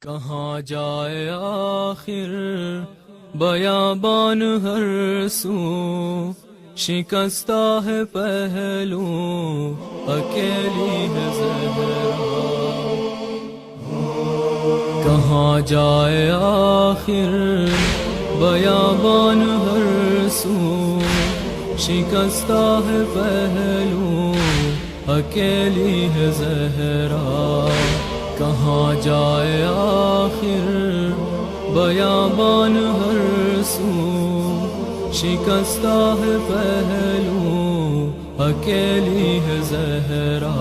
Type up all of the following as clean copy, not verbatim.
کہاں جائے آخر بیابان ہر سو، شکستہ ہے پہلو اکیلی ہے زہرا۔ کہاں جائے آخر بیابان ہر سو، شکستہ ہے پہلو اکیلی ہے زہرا۔ کہاں جائے آخر بیابان ہر سو، شکستہ ہے پہلو اکیلی ہے زہرا۔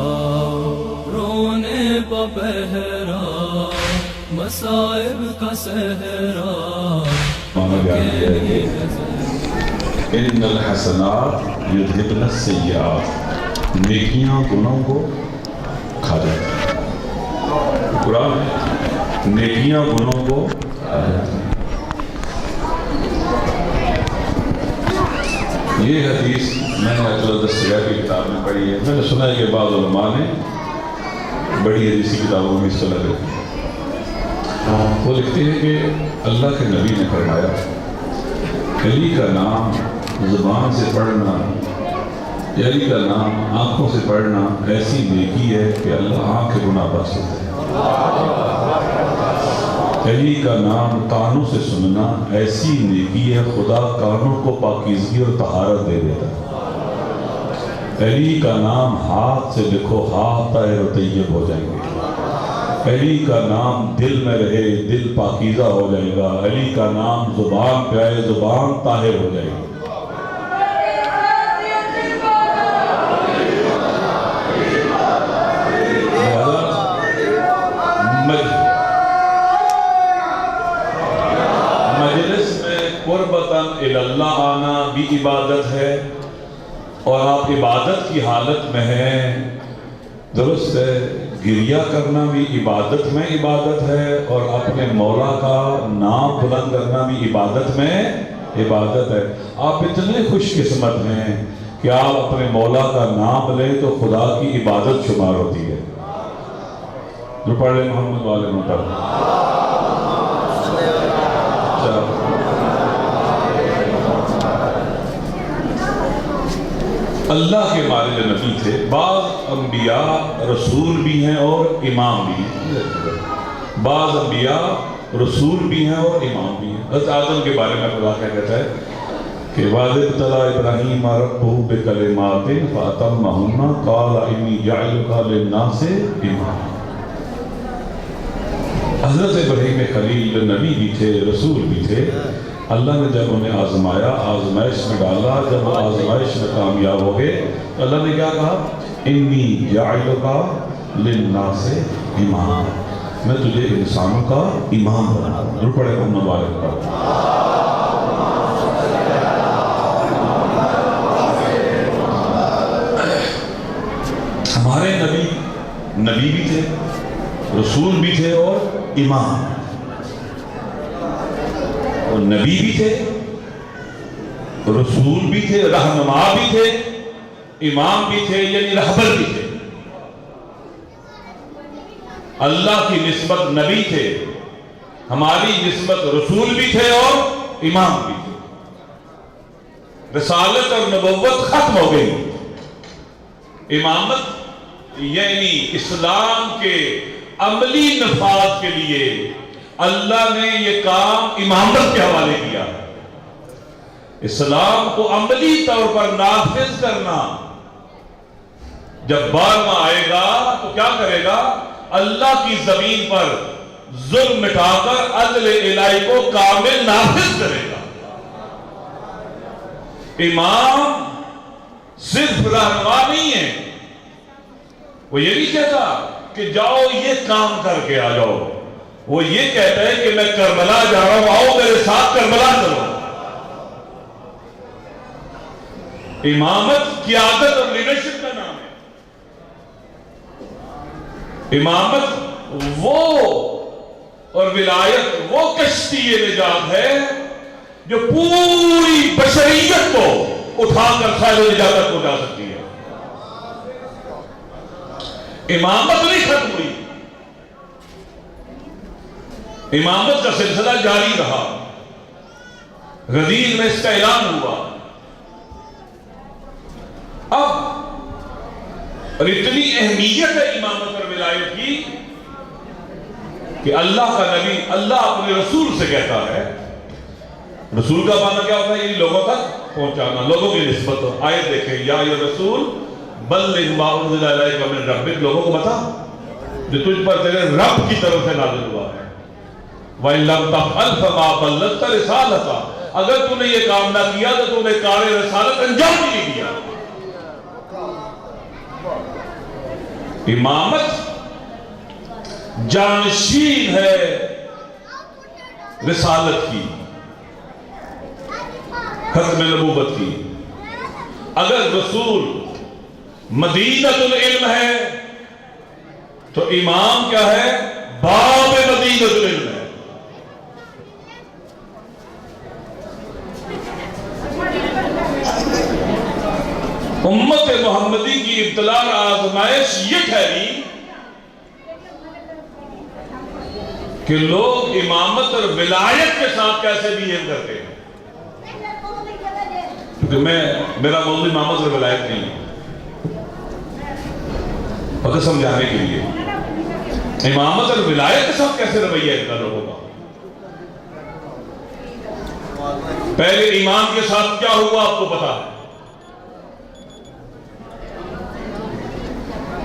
رونے پا پہرا مصائب کا صحرا، اکیلی ہے زہرا۔ ان الحسنات یذہبن السیئات، نیکیاں گناہوں کو کھا جاتی ہیں۔ قرآن ہے، نیکیاں گناہوں کو کھا جاتی ہیں۔ یہ حدیث میں نے اجل دستیار کی کتاب میں پڑھی ہے۔ میں نے سنا ہے کہ بعض علماء نے بڑی حدیثی کتابوں میں اس طرح لکھی ہے۔ وہ لکھتے ہیں کہ اللہ کے نبی نے فرمایا، علی کا نام زبان سے پڑھنا، علی کا نام آنکھوں سے پڑھنا ایسی نیکی ہے کہ اللہ آنکھ کے گناہ بخش دیتا ہے۔ علی کا نام کانوں سے سننا ایسی نیکی ہے خدا کانوں کو پاکیزگی اور طہارت دے دیتا ہے۔ علی کا نام ہاتھ سے لکھو، ہاتھ طاہر و طیب ہو جائیں گے۔ علی کا نام دل میں رہے، دل پاکیزہ ہو جائے گا۔ علی کا نام زبان پہ آئے، زبان طاہر ہو جائے گی۔ مجلس میں قربتاً اللہ آنا بھی عبادت ہے، اور آپ عبادت کی حالت میں ہیں، درست ہے۔ گریہ کرنا بھی عبادت میں عبادت ہے، اور اپنے مولا کا نام بلند کرنا بھی عبادت میں عبادت ہے۔ آپ اتنے خوش قسمت ہیں کہ آپ اپنے مولا کا نام لیں تو خدا کی عبادت شمار ہوتی ہے۔ جو پڑھ لیں محمد والے محترم۔ اللہ کے مالک نبی تھے، بعض انبیاء رسول بھی ہیں اور امام بھی ہیں۔ بعض انبیاء رسول بھی ہیں اور امام بھی ہیں۔ حضرت آدم کے بارے میں خدا کیا کہتا ہے کہ وَإِذِ ابْتَلَىٰ إِبْرَاهِيمَ رَبُّهُ بِكَلِمَاتٍ فَأَتَمَّهُنَّ قَالَ إِنِّي جَاعِلُكَ لِلنَّاسِ إِمَامًا۔ حضرت ابراہیم خلیل جو نبی بھی تھے، رسول بھی تھے، اللہ نے جب انہیں آزمایا، آزمائش میں ڈالا، جب وہ آزمائش میں کامیاب ہو گئے تو اللہ نے کیا کہا؟ انی جاعلک للناس اماما، میں تجھے انسانوں کا امام بنا دوں۔ ضرور پڑھے ہم مبارک پر۔ ہمارے نبی بھی تھے، رسول بھی تھے اور امام، اور نبی بھی تھے، رسول بھی تھے، رہنما بھی تھے، امام بھی تھے، یعنی رہبر بھی تھے۔ اللہ کی نسبت نبی تھے، ہماری نسبت رسول بھی تھے اور امام بھی تھے۔ رسالت اور نبوت ختم ہو گئی، امامت یعنی اسلام کے عملی نفاذ کے لیے اللہ نے یہ کام امامت کے حوالے کیا۔ اسلام کو عملی طور پر نافذ کرنا، جب بارواں آئے گا تو کیا کرے گا؟ اللہ کی زمین پر ظلم مٹا کر عدل الہی کو کامل نافذ کرے گا۔ امام صرف رہنما نہیں ہے، وہ یہ نہیں کہتا کہ جاؤ یہ کام کر کے آ جاؤ، وہ یہ کہتا ہے کہ میں کربلا جا رہا ہوں، آؤ میرے ساتھ کربلا چلو۔ امامت قیادت اور لیڈرشپ کا نام ہے۔ امامت وہ اور ولایت وہ کشتی نجات ہے جو پوری بشریت کو اٹھا کر خیر و نجات تک پہنچا سکتی ہے۔ امامت نہیں ختم ہوئی، امامت کا سلسلہ جاری رہا، غدیر میں اس کا اعلان ہوا۔ اب اور اتنی اہمیت ہے امامت اور ولایت کی کہ اللہ کا نبی، اللہ اپنے رسول سے کہتا ہے، رسول کا معنی کیا ہوتا ہے؟ یہ لوگوں تک پہنچانا، لوگوں کی نسبت۔ آیت دیکھیں، یا ایھا الرسول بلغ ما انزل الیک من ربک، لوگوں کو بتا جو تجھ پر تیرے رب کی طرف سے نازل ہوا ہے۔ وَإِن لَمْ تَفْعَلْ فَمَا بَلَّغْتَ رِسَالَتَهُ، اگر تو نے یہ کام نہ کیا تو تو نے کار رسالت انجام ہی نہیں دیا۔ امامت جانشین ہے رسالت کی، ختم نبوت کی۔ اگر رسول مدینۃ العلم ہے تو امام کیا ہے؟ باب مدینۃ العلم ہے۔ امت محمدی کی ابتلاء اور آزمائش یہ ٹھہری کہ لوگ امامت اور ولایت کے ساتھ کیسے بیہیو کرتے ہیں، کیونکہ میرا موضوع امامت اور ولایت نہیں ہے، مگر سمجھانے کے لیے امامت اور ولایت کے ساتھ کیسے رویہ ہے لوگوں کا۔ پہلے ایمان کے ساتھ کیا ہوا آپ کو پتا ہے؟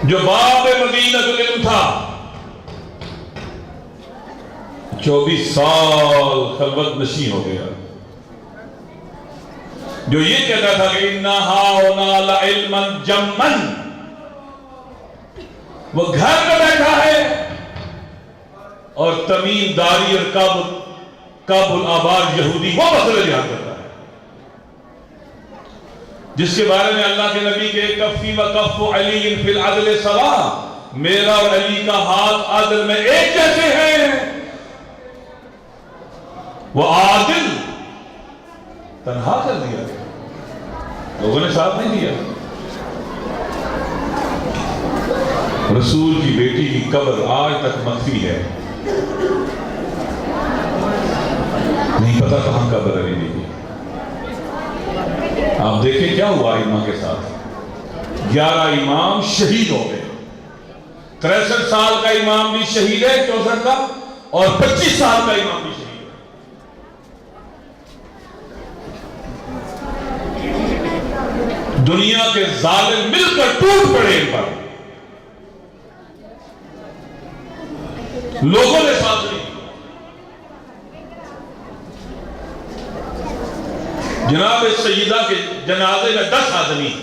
جو باب مدینۃ العلم تھا 24 سال خلوت نشین ہو گیا، جو یہ کہتا تھا کہ اِنَّ هَٰؤُنَا لَعِلْمًا جَمًّا، وہ گھر میں بیٹھا ہے اور تمیم داری اور کابل آباد یہودی وہ مسئلہ جہاد کرتا ہے، جس کے بارے میں اللہ کے نبی کے کفی و کف علی فی العدل سواء، میرا اور علی کا ہاتھ عدل میں ایک جیسے ہیں۔ وہ عادل تنہا کر دیا، لوگوں نے ساتھ نہیں دیا۔ رسول کی بیٹی کی قبر آج تک مخفی ہے، نہیں پتا کہاں قبر علی دی۔ آپ دیکھیں کیا ہوا امام کے ساتھ، 11 امام شہید ہو گئے، 63 سال کا امام بھی شہید ہے 64 کا، اور 25 سال کا امام بھی شہید ہے۔ دنیا کے ظالم مل کر ٹوٹ پڑے ان پر، لوگوں نے ساتھ نہیں۔ جناب سیدہ کے جنازے میں 10 آدمی،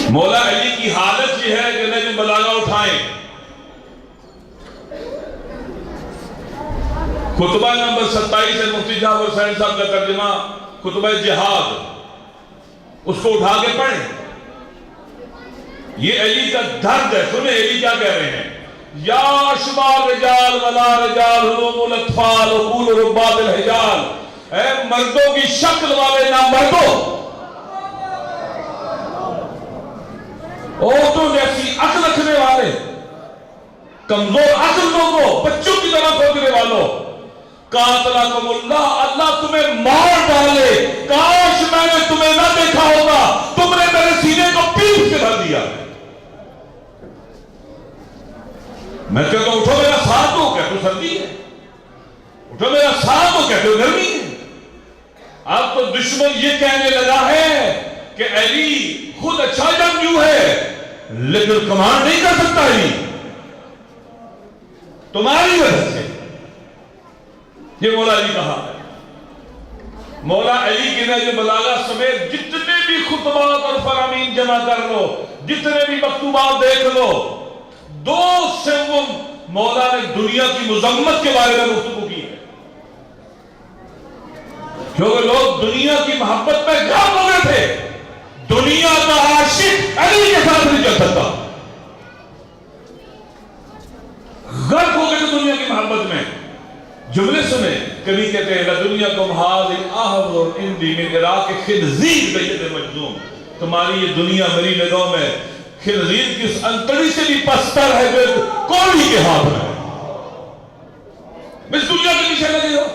مولا علی کی حالت یہ ہے کہ نجم بلاغہ اٹھائیں، خطبہ نمبر 27 ہے مفتی جعفر حسین صاحب کا ترجمہ خطبہ جہاد، اس کو اٹھا کے پڑھیں۔ یہ علی کا درد ہے، سنیں علی کیا کہہ رہے ہیں، یا اشبال رجال ولا رجال حلوم الاطفال وقول ربات الحجال، اے مردوں کی شکل والے نہ مردوں، عورتوں جیسی عقل رکھنے والے، کمزور عقل لوگوں، بچوں کی طرح سوچنے والوں، قاتلکم اللہ، اللہ تمہیں مار ڈالے، کاش میں نے تمہیں نہ دیکھا ہوگا، تم نے میرے سینے کو پیٹ سے بھر دیا۔ میں کہتا ہوں اٹھو میرا ساتھ دو، کہتے ہو سردی ہے، اٹھو میرا ساتھ دو، کہتے ہو گرمی ہے۔ اب تو دشمن یہ کہنے لگا ہے کہ علی خود اچھا جنگجو ہے لیکن کمانڈ نہیں کر سکتا علی، تمہاری وجہ سے۔ یہ مولا علی کہا ہے، مولا علی کی نہج بلاغہ سمیت جتنے بھی خطبات اور فرامین جمع کر لو، جتنے بھی مکتوبات دیکھ لو، 2/3 مولا نے دنیا کی مذمت کے بارے میں گفتگو کی ہے، کیونکہ لوگ دنیا کی محبت میں غرق ہو گئے تھے۔ دنیا کا عاشق علی کے ساتھ نہیں چل سکتا، غرق ہو گئے تھے دنیا کی محبت میں۔ جملے سنیں، کبھی کہتے ہیں لَدُنْيَكُمْ هَٰذِهِ أَحْوَرُ عِنْدِي مِنْ عِرَاقِ خِنْزِيرٍ بَيْضٍ مَجْذُومٍ، تمہاری یہ دنیا میری نگاہوں میں خنزیر کی اس انتڑی سے بھی پستر ہے جو کے ہاتھ میں ہے. اس دنیا کے پیچھے لگے ہو.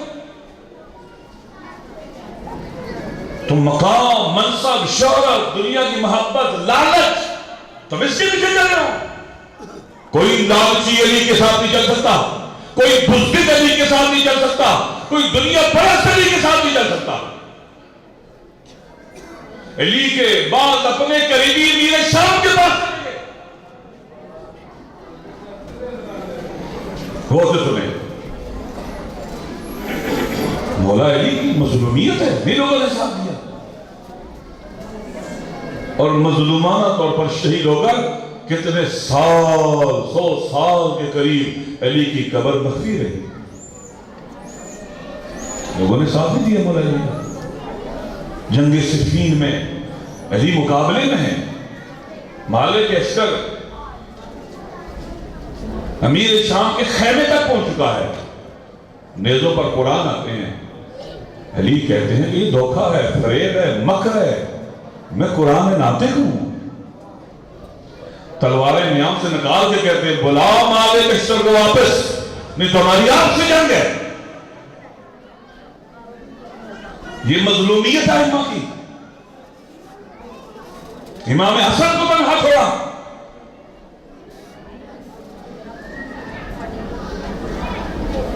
تم مقام، منصب، شہرت، دنیا کی محبت، لالچ، تم اس کے پیچھے چل رہے ہو. کوئی لالچی علی کے ساتھ نہیں چل سکتا، کوئی بزدل علی کے ساتھ نہیں چل سکتا، کوئی دنیا پرست علی کے ساتھ نہیں چل سکتا. علی کے بعد اپنے قریبی امیر شام کے پاس چلیں گے. غور سے سنیں، مولا علی کی مظلومیت ہے، بھی لوگوں نے ساتھ دیا اور مظلومانہ طور پر شہید ہو کر کتنے سال، 100 سال کے قریب علی کی قبر مخفی رہی. لوگوں نے ساتھ نہیں دیا مولا علی کا. جنگ صفین میں علی مقابلے میں ہے. مالک اشتر امیر شام کے خیمے تک پہنچ چکا ہے. نیزوں پر قرآن آتے ہیں. علی کہتے ہیں کہ یہ دھوکہ ہے، فریب ہے، مکر ہے، میں قرآن ناطق ہوں. تلواریں نیام سے نکال کے کہتے ہیں بلا مالک اشتر کو واپس، نہیں تو ہماری آپ سے جنگ ہے. یہ مظلومیت ہے امام کی. امام حسن کو تنہا چھوڑا.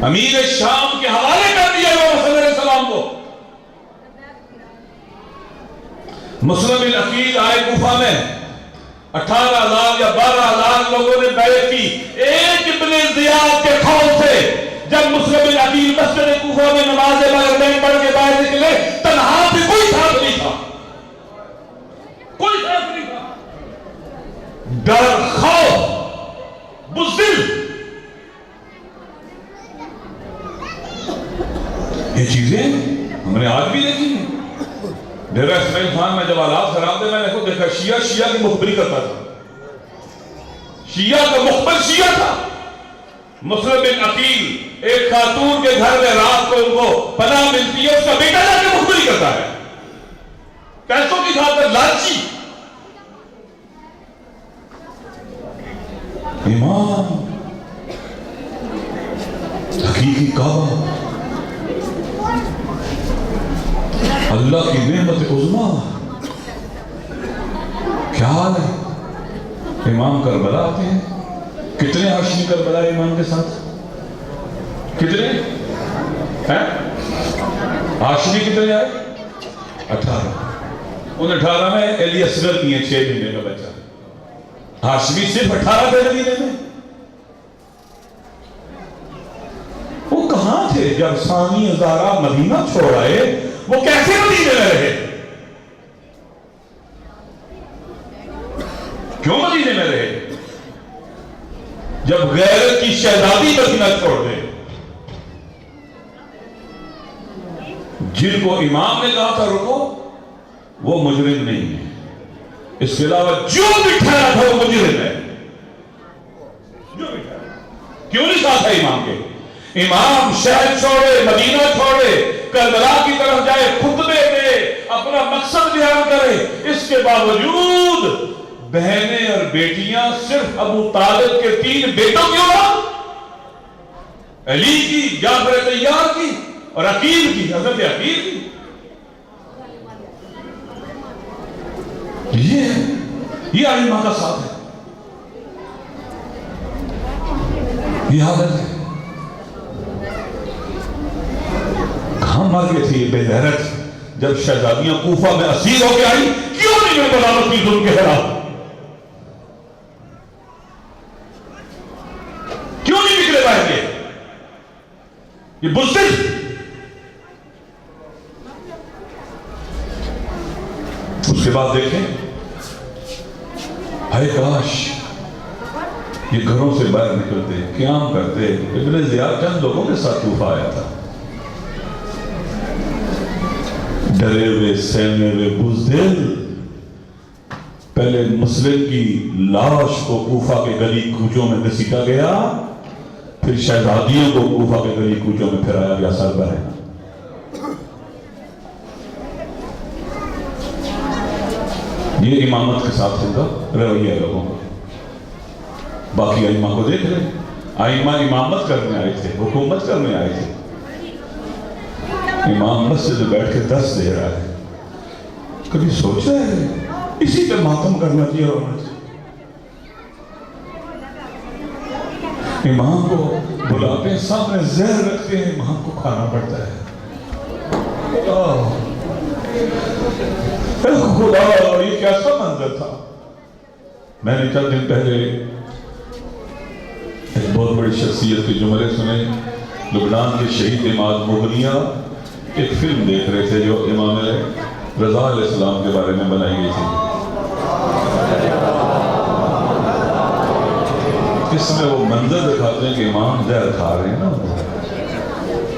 امیر شام کے حوالے کر دیا امام حسن علیہ السلام کو. مسلم بن عقیل آئے کوفہ میں. 18,000 یا 12,000 لوگوں نے بیعت کی. ایک ابن زیاد کے خوف سے جب مسلم بن عقیل مسجد کوفہ میں نماز مغرب پڑھ کے باہر نکلے، تنہا بھی کوئی ساتھ نہیں تھا، کوئی ساتھ نہیں تھا. ڈر، خوف، بزدل، یہ چیزیں ہم نے آج بھی دیکھی ہیں. ڈیرہ اسماعیل خان میں جب آلات خراب تھے، میں نے خود دیکھا شیعہ کی مخبری کرتا تھا. شیعہ کا مخبر شیعہ تھا. مسلم بن عقیل ایک خاتون کے گھر میں رات کو ان کو پناہ ملتی ہے، اس کا بیٹا جا کے مخبری کرتا ہے. پیسوں کی خاطر لالچی. امام حقیقی کعبہ، اللہ کی نعمت عظمیٰ. کیا حال ہے؟ امام کربلا آتے ہیں. کتنے ہاشمی کربلا امام کے ساتھ؟ کتنے ہیں؟ ہاشمی کتنے آئے؟ 18. ان 18 میں علی اصغر کی ہیں 6 مہینے کا بچہ. ہاشمی صرف 18 تھے مدینے میں. وہ کہاں تھے جب ثانی ہزارہ مدینہ چھوڑ آئے؟ وہ کیسے مدینے میں رہے؟ کیوں مدینے میں رہے جب غیرت کی شہزادی مدینہ چھوڑ دے؟ جن کو امام نے کہا تھا رکو، وہ مجرم نہیں ہے. اس کے علاوہ جو بھی ٹھہرا تھا وہ مجرم ہے. جو بھی ٹھہرا. کیوں نہیں کہا تھا امام کے؟ امام شہر چھوڑے، مدینہ چھوڑے، کربلا کی طرف جائے، خطبے دے، اپنا مقصد بیان کرے. اس کے باوجود بہنیں اور بیٹیاں صرف ابو طالب کے 3 بیٹوں کی اولاد، علی کی، جعفر طیار کی اور عقیل کی، حضرت عقیل کی. یہ ائمہ کا ساتھ ہے. یہ حالت ہے. کہاں مر گئے تھے یہ بے غیرت جب شہزادیاں کوفہ میں اسیر ہو کے آئی؟ کیوں نہیں میں بغاوت کی ظلم کے خلاف؟ کیوں نہیں نکلے باہر کے؟ یہ بزدل. اس کے بعد دیکھیں، ہائے کاش یہ گھروں سے باہر نکلتے، قیام کرتے. ابن زیاد چند لوگوں کے ساتھ کوفہ آیا تھا. ڈرے ہوئے، سہمے ہوئے بزدل پہلے مسلم کی لاش کو کوفہ کے گلی کوچوں میں گھسیٹا گیا، پھر شہزادیوں کو کوفہ کے گلی کوچوں میں پھرایا گیا سر برہنہ. یہ امامت کے ساتھ ہوگا رویہ لوگوں کا. باقی ائمہ کو دیکھ لیں، آئمہ امامت کرنے آئے تھے، حکومت کرنے آئے تھے. امام مسجد میں بیٹھ کے درس دے رہا ہے. کبھی سوچا ہے اسی پہ ماتم کرنا چاہیے ہونا چاہیے؟ امام کو بلاتے ہیں، سامنے زہر رکھتے ہیں، امام کو کھانا پڑتا ہے. خدا، یہ کیسا منظر تھا. میں نے چند دن پہلے ایک بہت بڑی شخصیت کے جملے سنے. لبنان کے شہید امام مغنیہ ایک فلم دیکھ رہے تھے جو امام رضا علیہ السلام کے بارے میں بنائی گئی تھی. اس میں وہ منظر دکھاتے ہیں کہ امام زہر کھا رہے ہیں نا،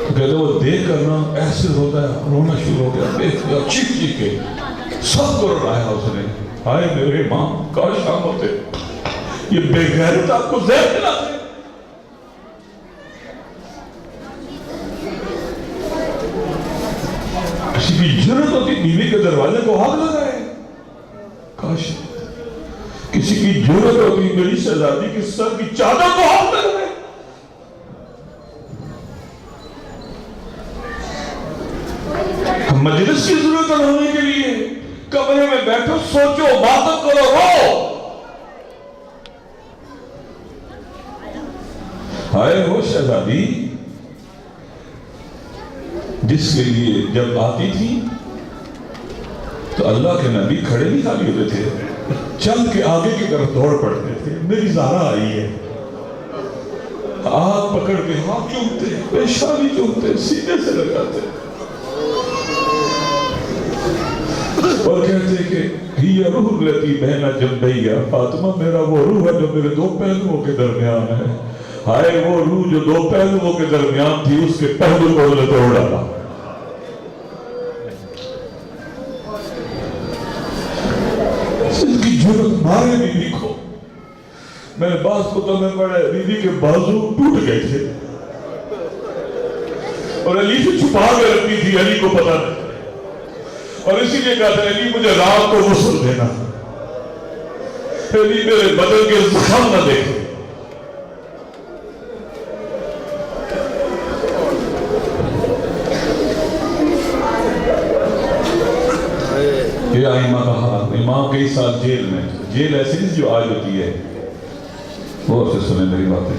کہتے وہ دیکھ کر نا ایسے ہوتا ہے، رونا شروع ہو گیا، چیخ چیخ کے سب کو رلایا اس نے. ہائے میرے امام، کاش ہم ہوتے، یہ بے غیرت آپ کو زہر کھلاتے. کسی کی جرت ہوتی بیوی کے دروازے کو آگ لگائے. کاش کسی کی جرت ہوتی میری شہزادی کی سر کی چادر کو آگ لگائے. مجلس کی ضرورت ہونے کے لیے کمرے میں بیٹھو، سوچو، باتوں کرو، رو. ہائے وہ شہزادی جس کے لیے جب آتی تھی تو اللہ کے نبی کھڑے نہیں خالی ہوتے تھے، چل کے آگے کی طرف دوڑ پڑتے تھے. میری زہرا آئی ہے، ہاتھ پکڑ کے ہاتھ چومتے، پیشانی چومتے، سینے سے لگاتے اور کہتے کہ یہ روح لتی بہنا جنبیہ، فاطمہ میرا وہ روح ہے جو میرے دو پہلوؤں کے درمیان ہے. ہائے وہ روح جو دو پہلوؤں کے درمیان تھی، اس کے پہلو کو نے توڑ ڈالا. اس کی جرت مارے بیوی کو. میں نے بعض کتب میں پڑھا ہے بیوی کے بازو ٹوٹ گئے تھے اور علی سے چھپا کے رکھتی تھی، علی کو پتا نہیں، اور اسی لیے کہا تھا علی مجھے رات کو غسل دینا، علی میرے بدن کے زخم نہ دیکھے. یہ آئمہ کا حال. امام کئی سال جیل میں، جیل ایسی نہیں جو آج ہوتی ہے، غور سے سنیں میری باتیں.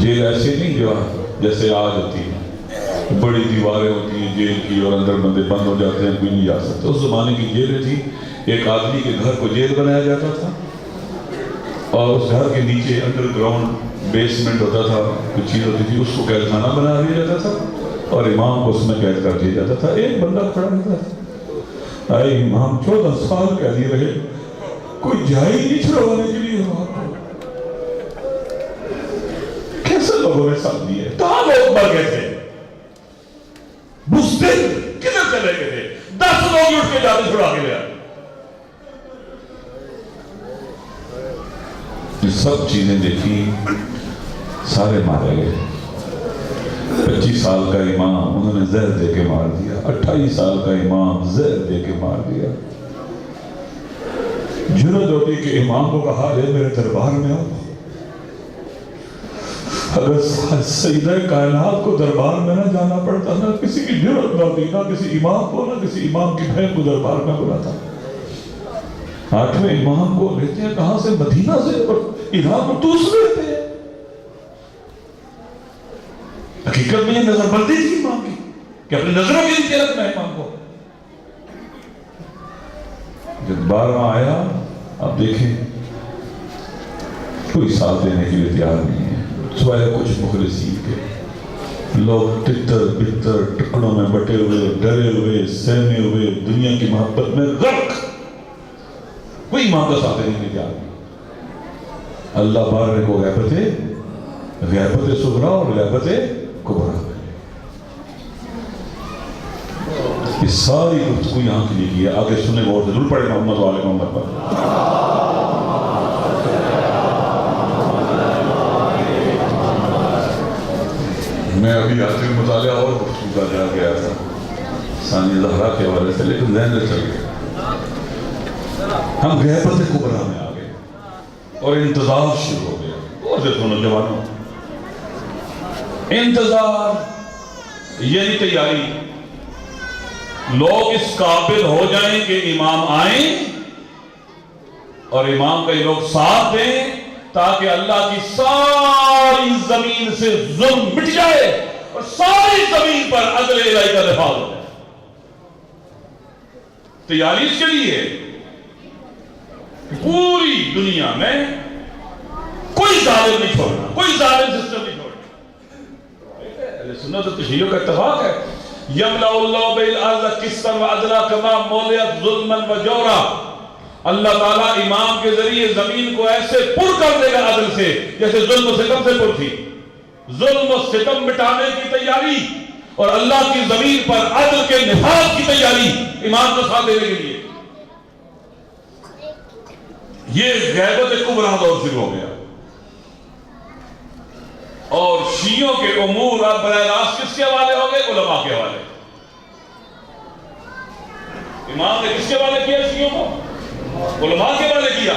جیل ایسی نہیں جو جیسے آج ہوتی ہے، بڑی دیواریں ہوتی ہیں جیل کی اور اندر بندے بند ہو جاتے ہیں، کوئی نہیں جا سکتا. اس زمانے کی جیلیں تھی، ایک آدمی کے گھر کو جیل بنایا جاتا تھا اور اس گھر کے نیچے انڈر گراؤنڈ بیسمنٹ ہوتا تھا، کچھ چیز ہوتی تھی، اس کو قید خانہ بنا دیا جاتا تھا اور امام کو اس میں قید کر دیا جاتا تھا. ایک بندہ کھڑا رہتا تھا. اے امام 14 سال قیدی رہے، کوئی جائے ہی نہیں چھڑوانے کے لیے. کیسے لوگوں نے ساتھ دیے؟ کہاں لوگ مر گئے تھے؟ بزدل کدھر چلے گئے تھے؟ 10 لوگ اٹھ کے جاتے چھڑا کے لے آئے. یہ سب چیزیں دیکھی، سارے مارے گئے. 25 سال کا امام انہوں نے زہر دے کے مار دیا، 28 سال کا امام زہر دے کے مار دیا. جرت ہوتی کہ امام کو کہا ہے میرے دربار میں آؤ. اگر سیدہ کائنات کو دربار میں نہ جانا پڑتا، نہ کسی کی جرت نہ ہوتی، نہ کسی امام کو، نہ کسی امام کی بہن کو دربار میں بلاتا. 8ویں امام کو لیتے ہیں کہاں سے؟ مدینہ سے، اور امام کو توس لیتے ہیں. حقیقت میں یہ نظر بندی تھی امام کی کہ اپنی نظروں کے لیے رکھنا ہے امام کو. جب 12واں آیا، اب دیکھیں کوئی ساتھ دینے کے لیے تیار نہیں ہے سوائے کچھ مخلصین کے. لوگ تتر بتر ٹکڑوں میں بٹے ہوئے، ڈرے ہوئے، سہمے ہوئے، دنیا کی محبت میں غرق، کوئی امام کا ساتھ دینے کے لیے تیار نہیں. اللہ بارے کو غیبت صغریٰ اور غیبت کبریٰ. یہ ساری گفتگو یہاں کے لیے کی ہے. آگے سنیں غور سے، ضرور پڑھیں محمد و آل محمد پر. میں ابھی آخری مطالعہ اور گفتگو کا جا گیا تھا ثانیہ زہرا کے حوالے سے، لیکن ذہن سے چل گیا. ہم غیبت کبریٰ میں آ گئے اور انتظار شروع ہو گیا. غور سے سنو جوانوں، انتظار یعنی تیاری. لوگ اس قابل ہو جائیں کہ امام آئیں اور امام کا یہ لوگ ساتھ دیں تاکہ اللہ کی ساری زمین سے ظلم مٹ جائے اور ساری زمین پر عدل الہی کا نفاذ ہو جائے. تیاری اس کے لیے پوری دنیا میں کوئی ظالم نہیں چھوڑنا، کوئی ظالم سسٹم نہیں چھوڑنا. سنت و تشیعوں کا اتفاق ہے. یملأ اللہ بالارض قسطا وعدلا کما مولئت ظلما وجورا. اللہ تعالیٰ امام کے ذریعے زمین کو ایسے پر کر دے گا عدل سے جیسے ظلم و ستم سے پر تھی. ظلم و ستم مٹانے کی تیاری اور اللہ کی زمین پر عدل کے نفاذ کی تیاری امام کو ساتھ دینے کے لیے. یہ غیبت کبریٰ دور شروع ہو گیا. اور شیعوں کے امور اب براہ راست کس کے حوالے ہو گئے؟ علماء کے حوالے. امام نے کس کے حوالے کیا شیعوں کو؟ علماء کے حوالے کیا.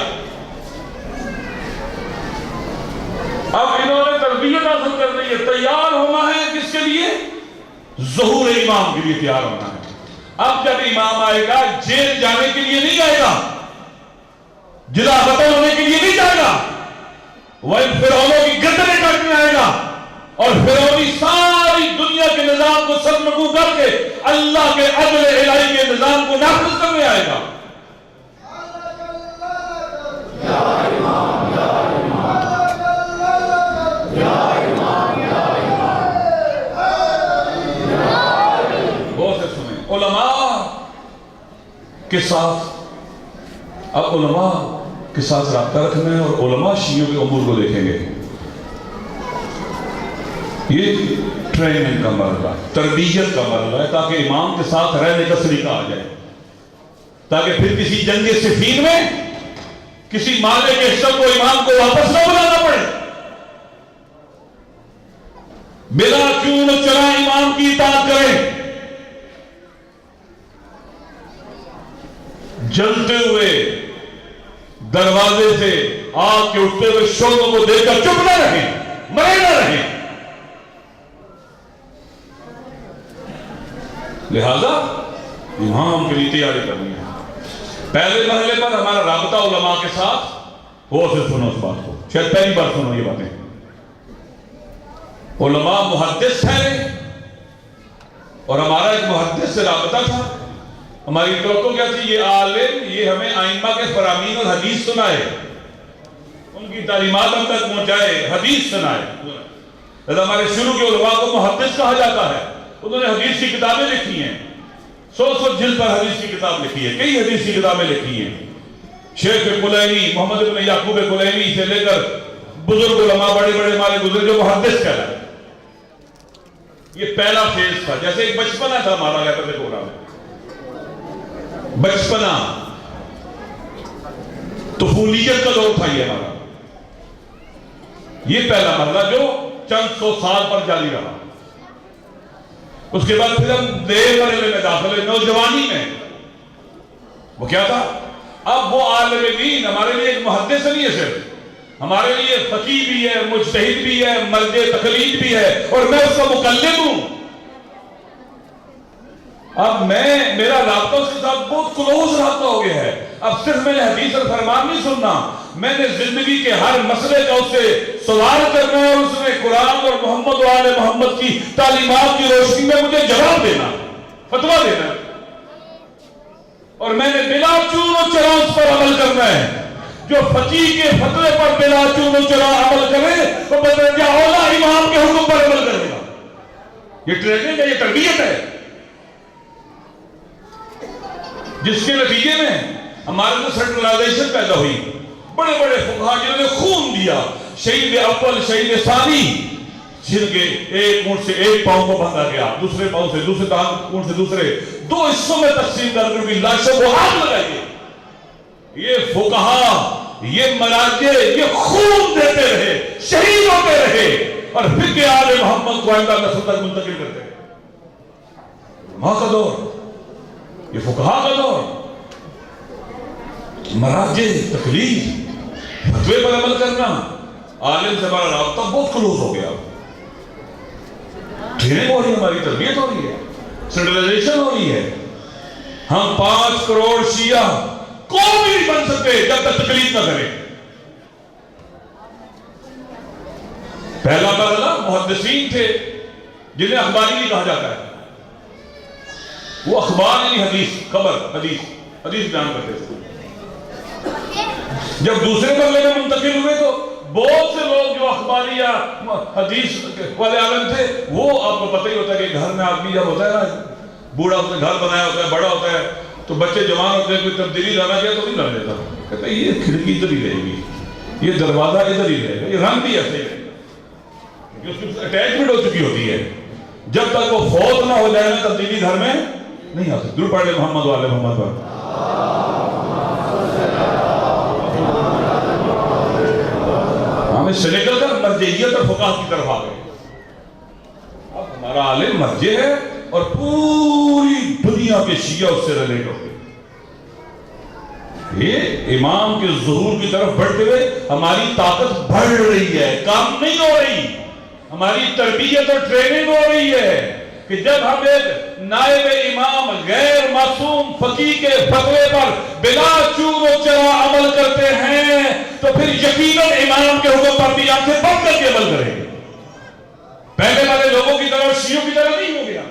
اب انہوں نے تربیت حاصل کرنی ہے، تیار ہونا ہے کس کے لیے؟ ظہور امام کے لیے تیار ہونا ہے. اب جب امام آئے گا جیل جانے کے لیے نہیں آئے گا، جلا وطن ہونے کے لیے نہیں جائے گا، وہ ان فرعونوں کی گردنیں کاٹنے آئے گا اور فرعونی ساری دنیا کے نظام کو سرنگو کر کے اللہ کے عدل الہی کے نظام کو نافذ کرنے آئے گا. بہت سے سنیں علماء کے ساتھ. اب علماء کے ساتھ رابطہ رکھنا ہے اور علماء شیعوں کے امور کو دیکھیں گے. یہ ٹریننگ کا مرحلہ، تربیت کا مرحلہ ہے تاکہ امام کے ساتھ رہنے کا سلیقہ آ جائے، تاکہ پھر کسی جنگ صفین میں کسی مالے کے حصہ کو امام کو واپس نہ بلانا پڑے. بلا چون و چرا امام کی اطاعت کریں. جلتے ہوئے دروازے سے آگ کے اٹھتے ہوئے شعلوں کو دیکھ کر چپ نہ رہیں، مرے نہ رہیں. لہذا امام کے لیے تیاری کرنی ہے. پہلے مرحلے پر ہمارا رابطہ علماء کے ساتھ وہ سے سنو اس بات کو، شاید پہلی بار سنو یہ باتیں. علماء محدث ہیں اور ہمارا ایک محدث سے رابطہ تھا. ہماری توقع کیا تھی؟ یہ عالم یہ ہمیں ائمہ کے فرامین اور حدیث سنائے، ان کی تعلیمات ہم تک پہنچائے، حدیث سنائے. لہذا ہمارے شروع کے علماء کو محدث کہا جاتا ہے. انہوں نے حدیث کی کتابیں لکھی ہیں، 100 جلد پر حدیث کی کتاب لکھی ہے، کئی حدیث کی کتابیں لکھی ہیں. شیخ کلینی محمد بن یعقوب کلینی سے لے کر بزرگ علماء بڑے بڑے ہمارے گزرے جو محدث کہلائے. یہ پہلا فیز تھا. جیسے ایک بچپنا تھا ہمارا غیبت کبریٰ میں، بچپنا طفولیت کا دور تھا یہ ہمارا. یہ پہلا مرحلہ جو چند 100 سال پر جاری رہا. اس کے بعد پھر ہم نئے مرحلے میں داخل ہوئے، نوجوانی میں. وہ کیا تھا؟ اب وہ عالم دین ہمارے لیے ایک محدث نہیں ہے، صرف ہمارے لیے فقیہ بھی ہے، مجتہد بھی ہے، مرجع تقلید بھی ہے اور میں اس کا مقلد ہوں. اب میرا رابطہ اس کے ساتھ بہت کلوز رابطہ ہو گیا ہے. اب صرف میں نے حدیث اور فرمان نہیں سننا، میں نے زندگی کے ہر مسئلے کا اس سے سوال کرنا ہے اور اس نے قرآن اور محمد و آل محمد کی تعلیمات کی روشنی میں مجھے جواب دینا، فتویٰ دینا. اور میں نے بلا چون و چرا اس پر عمل کرنا ہے. جو فقیہ کے فتوے پر بلا چون و چرا عمل کرے وہ بدرجہ اولا امام کے حکم پر عمل کرے گا. یہ ٹریننگ ہے، یہ تربیت ہے، جس کے نتیجے میں ہمارے کو سیکولرائزیشن پیدا ہوئی. بڑے بڑے فقہا جنہوں نے خون دیا، شہید اول شہید ثانی، جن کے ایک اونٹ سے ایک پاؤں کو باندھا گیا، دوسرے پاؤں سے دوسرے اونٹ سے دوسرے 2 حصوں میں تقسیم کر کے ان کی لاشوں کو آگ لگائی گئی. یہ فقہا، یہ مراجع، یہ خون دیتے رہے، شہید ہوتے رہے اور پھر کے آل محمد کو آئندہ نسل تک منتقل کرتے رہے. علماء کا دور، یہ فقہا کا دور، مراجع تقلید، فتوے پر عمل کرنا. عالم سے ہمارا رابطہ بہت کلوز ہو گیا، ٹریننگ ہو رہی ہے، ہماری تربیت ہو رہی ہے، سینٹرلائزیشن ہو رہی ہے. ہم 5 کروڑ شیعہ قوم بھی نہیں بن سکتے جب تک تقلید نہ کریں. پہلا مرحلہ محدثین تھے جنہیں اخباری نہیں کہا جاتا ہے، وہ اخبار نہیں، حدیث، خبر، حدیث بیان کرتے تھے. جب دوسرے مرحلے میں منتقل ہوئے تو بہت سے لوگ جو اخباری یا حدیث والے عالم تھے، وہ آپ کو پتہ ہی ہوتا ہے کہ گھر میں آدمی جب ہوتا ہے نا، بوڑھا ہوتا ہے، گھر بنایا ہوتا ہے، بڑا ہوتا ہے، تو بچے جوان ہوتے ہیں، کوئی تبدیلی لانا چاہے تو نہیں لا لیتا. کہتا ہے یہ کھڑکی ادھر ہی رہے گی، یہ دروازہ ادھر ہی رہے گا، یہ رنگ بھی ایسے ہی رہے گا، اس کی اٹیچمنٹ ہو چکی ہوتی ہے. جب تک وہ فوت نہ ہو جائے نا، تبدیلی گھر میں نہیں آ سکتی. درود پڑھ لے محمد والے محمد پر. ہمیں سے نکل کر مرجعیت اور فقہ کی طرف آ گئے. اب ہمارا عالم مرجع ہے اور پوری دنیا کے شیعہ اس سے ریلیٹ ہو گئے. یہ امام کے ظہور کی طرف بڑھتے ہوئے ہماری طاقت بڑھ رہی ہے، کام نہیں ہو رہی. ہماری تربیت اور ٹریننگ ہو رہی ہے کہ جب ہم ایک نائب امام غیر معصوم فقیہ کے فتوے پر بلا چور و چرا عمل کرتے ہیں تو پھر یقیناً امام کے حکم پر بھی آنکھیں بند کر کے عمل کریں گے. پہلے والے لوگوں کی طرح شیعوں کی طرح نہیں ہو گیا،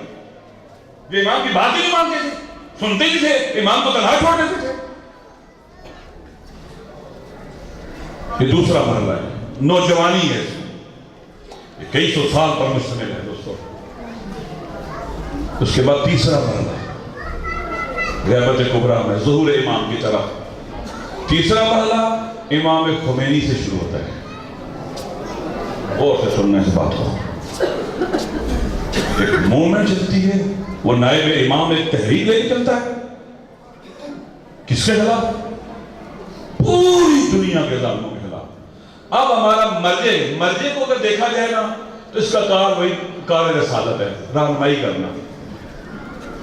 جو امام کی بات ہی نہیں مانتے تھے، سنتے ہی تھے، امام کو تنہا چھوڑ دیتے تھے. یہ دوسرا مرحلہ ہے، نوجوانی ہے، یہ کئی سو سال پر مشتمل ہے دوستوں. اس کے بعد تیسرا مرحلہ غیبت کبریٰ میں ظہور امام کی طرف. تیسرا مرحلہ امام خمینی سے شروع ہوتا ہے. اور سے سننے سے بات ہو، ایک مومنٹ چلتی ہے، وہ نائب امام ایک تحریک لے کے چلتا ہے. کس کے خلاف؟ پوری دنیا کے ظالموں کے خلاف. اب ہمارا مرجع کو اگر دیکھا جائے نا تو اس کا کار وہی کار رسالت ہے، رہنمائی کرنا.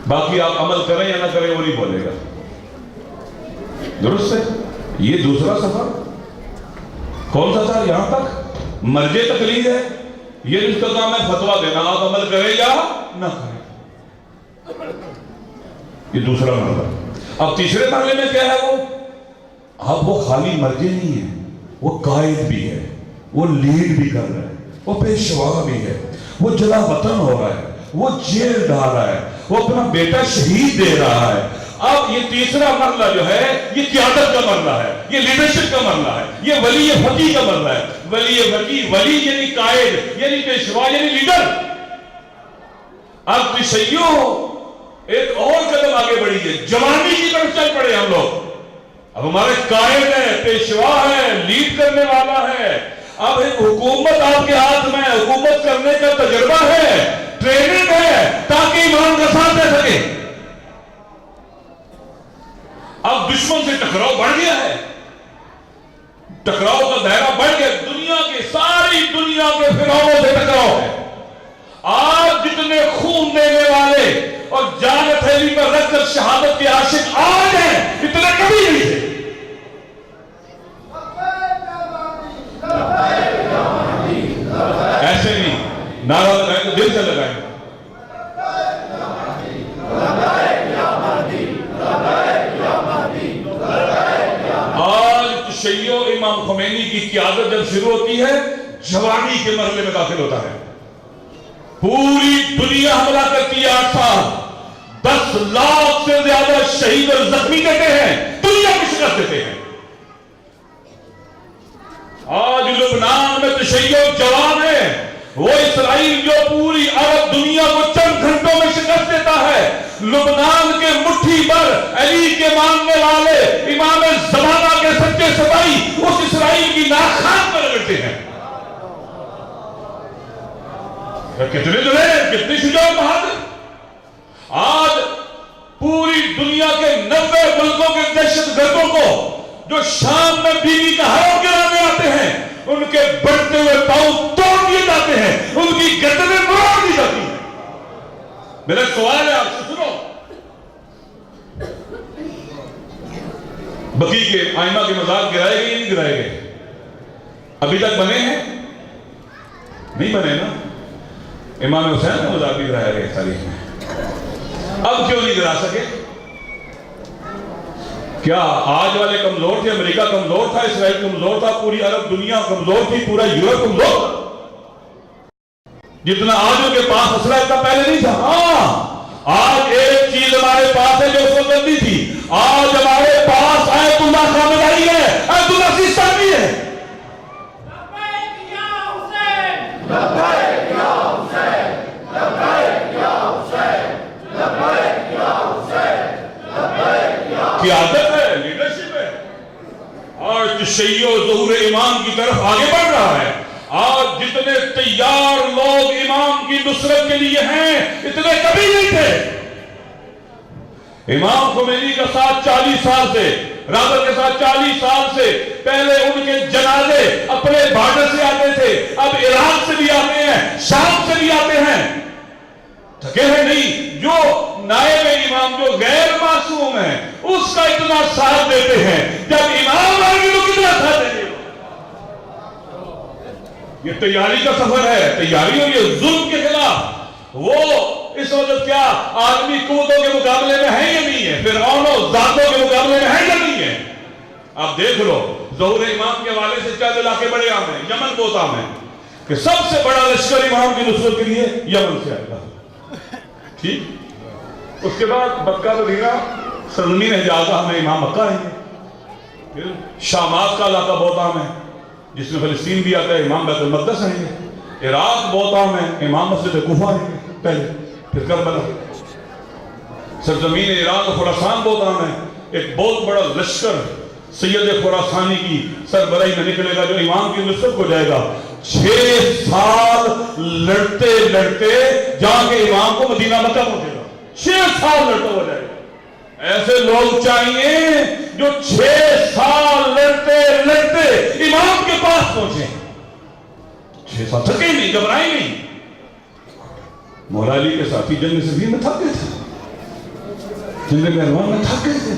باقی آپ عمل کریں یا نہ کریں وہ نہیں بولے گا. درست ہے. یہ دوسرا سفر کون سا تھا؟ یہاں تک مرجع تقلید ہے، یہ اس کا کام ہے فتویٰ دینا، آپ عمل کریں یا نہ کریں. یہ دوسرا مرحلہ. اب تیسرے مرحلے میں کیا ہے؟ اب وہ خالی مرجع نہیں ہے، وہ قائد بھی ہے، وہ لیڈ بھی کر رہا ہے، وہ پیشوا بھی ہے، وہ جلا وطن ہو رہا ہے، وہ جیل ڈال رہا ہے، وہ اپنا بیٹا شہید دے رہا ہے. اب یہ تیسرا مرحلہ جو ہے یہ قیادت کا مرحلہ ہے، یہ لیڈرشپ کا مرحلہ ہے، یہ ولی فقیہ کا مرحلہ ہے. ولی فقیہ، ولی یعنی قائد، یعنی پیشوا، یعنی لیڈر. اب تشیع ایک اور قدم آگے بڑھی ہے، جوانی کی طرف چل پڑے ہم لوگ. اب ہمارے قائد ہے، پیشوا ہے، لیڈ کرنے والا ہے. اب ایک حکومت آپ کے ہاتھ میں، حکومت کرنے کا تجربہ ہے، ٹریننگ ہے تاکہ ایمان کا ساتھ دے سکے. اب دشمن سے ٹکراؤ بڑھ گیا ہے، ٹکراؤ کا دائرہ بڑھ گیا. دنیا کے ساری دنیا کے فرعونوں سے ٹکراؤ ہے. آج جتنے خون دینے والے اور جان ہتھیلی پر رکھ کر شہادت کے عاشق آج ہیں، اتنے کبھی نہیں تھے. ایسے نہیں، نعرہ لگائیں تو دل سے لگائیں. آج تشیع امام خمینی کی قیادت جب شروع ہوتی ہے، جوانی کے مرحلے میں داخل ہوتا ہے. پوری دنیا حملہ کرتی ہے. 8 سال 10 لاکھ سے زیادہ شہید اور زخمی دیتے ہیں، دنیا کو شکست دیتے ہیں. آج لبنان میں تشیع جوان ہے، وہ اسرائیل جو پوری عرب دنیا کو چند گھنٹوں میں شکست دیتا ہے، لبنان کے مٹھی پر علی کے ماننے والے امام زمانہ کے سچے سپاہی اس اسرائیل کی ناک خان پر رگڑتے ہیں. کتنے دلیر، کتنی شجاع بہادر. آج پوری دنیا کے 90 ملکوں کے دہشت گردوں کو جو شام میں بیوی کا حرم گرانے آتے ہیں، ان کے بڑھتے ہوئے پاؤں توڑ دیے جاتے ہیں، ان کی گردنیں مروڑ دی جاتی ہیں. میرا سوال ہے آپ سے، سنو. بقیع کے آئمہ کے مزار گرائے گئے یا نہیں گرائے گئے؟ ابھی تک بنے ہیں؟ نہیں بنے نا. امام حسین کا مذاق بھی کرایا گیا تاریخ میں. اب کیوں نہیں کرا سکے؟ کیا آج والے کمزور تھے؟ امریکہ کمزور تھا، اسرائیل کمزور تھا، پوری عرب دنیا کمزور تھی، پورا یورپ کمزور تھا؟ جتنا آج ان کے پاس اسلحہ اتنا پہلے نہیں تھا. ہاں آج ایک چیز ہمارے پاس ہے جو اس وقت نہیں تھی. آج ہمارے پاس آیت اللہ خامد آئی ہے، آیت اللہ سیستانی ہے. قیادت ہے، لیڈرشپ ہے. اور تشیع و ظہور امام کی طرف آگے بڑھ رہا ہے. آج جتنے تیار لوگ امام کی نصرت کے لیے ہیں اتنے کبھی نہیں تھے. امام خمینی کا ساتھ 40 سال سے، رابط کے ساتھ 40 سال سے پہلے ان کے جنازے اپنے بارڈر سے آتے تھے، اب عراق سے بھی آتے ہیں، شام سے بھی آتے ہیں. تھکے ہیں نہیں. جو نائب امام جو غیر معصوم ہے اس کا اتنا ساتھ دیتے ہیں، جب امام آئیں گے تو کتنا ساتھ دیں گے؟ یہ تیاری کا سفر ہے. تیاری اور یہ ظلم کے خلاف. وہ اس وقت کیا عالمی قوتوں کے مقابلے میں ہے یا نہیں ہے؟ فرعون و ذاتوں کے مقابلے میں ہے یا نہیں ہے؟ آپ دیکھ لو ظہور امام کے حوالے سے چند علاقے بڑے عام ہیں. یمن بہت عام ہے کہ سب سے بڑا لشکر امام کی نصرت کے لیے یمن سے آئے گا. ٹھیک. اس کے بعد مکہ مدینہ سرزمین حجاز ہمیں امام مکہ آئیں گے. پھر شامات کا علاقہ بہت عام ہے جس میں فلسطین بھی آتا ہے، امام بیت المقدس آئیں گے. عراق بہت عام ہے، امام مسجد کوفہ آئیں گے پہلے، پھر کربلا. سرزمین عراق و خراسان بہت عام ہے. ایک بہت بڑا لشکر سید خراسانی کی سربراہی میں نکلے گا جو امام کی نصرت کو جائے گا. 6 سال لڑتے لڑتے جا کے امام کو مدینہ مکہ پہنچے گا. 6 سال لڑتا ہوا جائے گا. ایسے لوگ چاہیے جو 6 سال لڑتے لڑتے امام کے پاس پہنچے. 6 سال تھکے نہیں، گھبرائے نہیں. مولا علی کے ساتھی جنگ صفین میں تھک گئے تھے، جنگ مہربان میں تھک گئے تھے.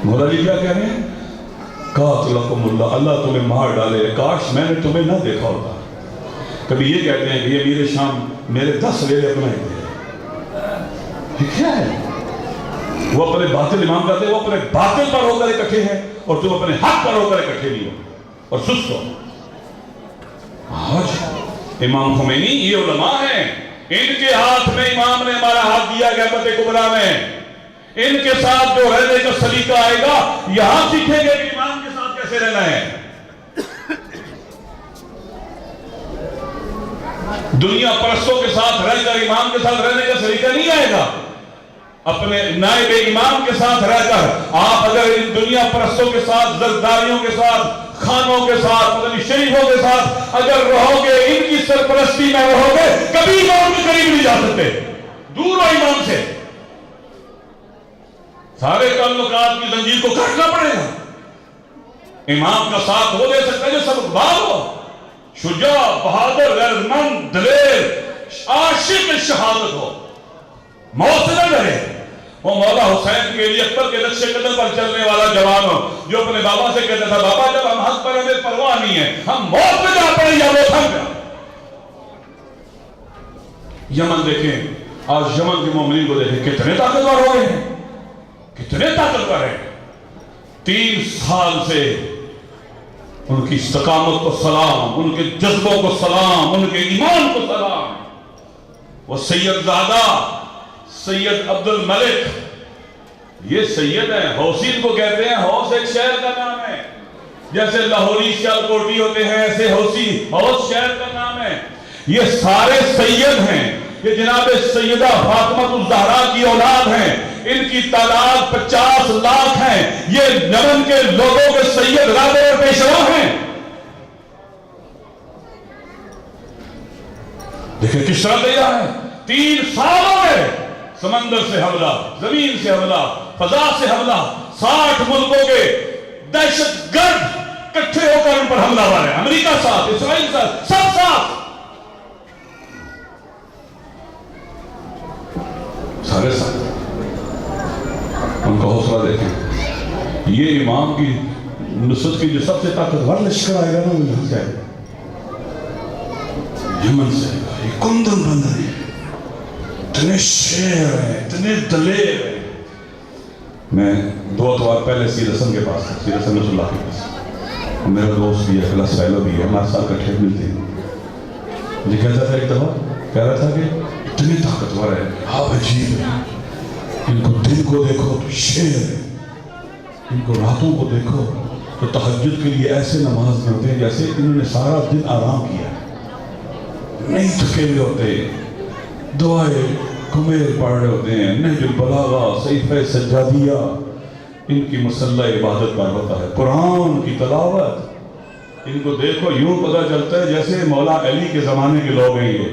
مولا علی کیا کہہ رہے ہیں؟ قاتلکم اللہ، اللہ تمہیں مار ڈالے، کاش میں نے تمہیں نہ دیکھا ہوتا. کبھی یہ کہتے ہیں کہ یہ امیر شام میرے 10 لیلے اپنائیں گے. یہ کیا ہے؟ وہ اپنے باطل امام کہتے ہیں وہ اپنے باطل پر ہو کر اکٹھے ہیں اور تم اپنے حق پر ہو کر اکٹھے نہیں ہو اور سست ہو. آج امام خمینی یہ علماء ہیں، ان کے ہاتھ میں امام نے ہمارا ہاتھ دیا غیبت کبریٰ میں. ان کے ساتھ جو رہنے کا سلیقہ آئے گا یہاں سیکھیں گے کہ امام کے ساتھ کیسے رہنا ہے. دنیا پرستوں کے ساتھ رہ کر امام کے ساتھ رہنے کا سلیقہ نہیں آئے گا. اپنے نائب امام کے ساتھ رہ کر آپ اگر ان دنیا پرستوں کے ساتھ، زرداریوں کے ساتھ، خانوں کے ساتھ، مدنی شریفوں کے ساتھ اگر رہو گے، ان کی سرپرستی میں رہو گے، کبھی امام کے قریب نہیں جا سکتے. دور ہو امام سے. سارے تعلقات کی زنجیر کو کاٹنا پڑے گا. امام کا ساتھ وہ دے سکتا ہے جو سبقبار ہو، شجاع، بہادر، غیرتمند، دلیر، عاشق شہادت ہو، موت سے نہ ڈرے. وہ مولا حسین کے لیے اکبر کے نقش قدم پر چلنے والا جوان ہو جو اپنے بابا سے کہتا تھا بابا جب ہم حق پر ہمیں پرواہ نہیں ہے، ہم موت میں جا پڑے یا وہ تھم جا. یمن دیکھیں، آج یمن کے مومنین کو دیکھیں کتنے طاقتور ہو گئے ہیں، کتنے طاقتور ہیں. 3 سال سے ان کی استقامت کو سلام، ان کے جذبوں کو سلام، ان کے ایمان کو سلام. وہ سید زادہ سید عبد الملک، یہ سید ہیں، حوثی ان کو کہتے ہیں. حوث ایک شہر کا نام ہے، جیسے لاہوری سیالکوٹی ہوتے ہیں ایسے حوثی، حوث شہر کا نام ہے. یہ سارے سید ہیں، یہ جناب سیدہ فاطمہ الزہرا کی اولاد ہیں. ان کی تعداد 50 لاکھ ہیں. یہ یمن کے لوگوں کے سید رابع اور پیشوا ہیں. دیکھیں کس طرح تیار ہے. 3 سالوں میں سمندر سے حملہ، زمین سے حملہ، فضا سے حملہ، 60 ملکوں کے دہشت گرد اکٹھے ہو کر ان پر حملہ ہوا ہے. امریکہ ساتھ، اسرائیل ساتھ، سب ساتھ، سارے ساتھ. ان کا حوصلہ دیکھیں. یہ امام کی نصرت کی جو سب سے طاقتور لشکر آئے گا نا وہ یہاں سے آئے گا، یمن سے آئے گا. یہ کندن بندر ہیں، اتنے شیر ہیں، اتنے دلیر ہیں. میں 2 اتوار پہلے سید حسن کے پاس تھا، سید حسن رسول اللہ کے پاس. میرا دوست بھی ہے، خلاص فیلو بھی ہے، ہمارے ساتھ کٹھے ملتے ہیں. مجھے کہتا تھا ایک دفعہ، کہہ رہا تھا کہ اتنے طاقتور ہے، آپ عجیب ہے، ان کو دن کو دیکھو تو شیر ہے، ان کو راتوں کو دیکھو تو تہجد کے لیے ایسے نماز پڑھتے ہیں جیسے انہوں نے سارا دن آرام کیا، نہیں تھکے ہوئے ہوتے، دعائیں کمیر پڑھ رہے ہوتے ہیں، نہج البلاغہ، صحیفہ سجادیہ ان کی مسلح عبادت پر ہوتا ہے، قرآن کی تلاوت. ان کو دیکھو یوں پتہ چلتا ہے جیسے مولا علی کے زمانے کے لوگ ہیں. یہ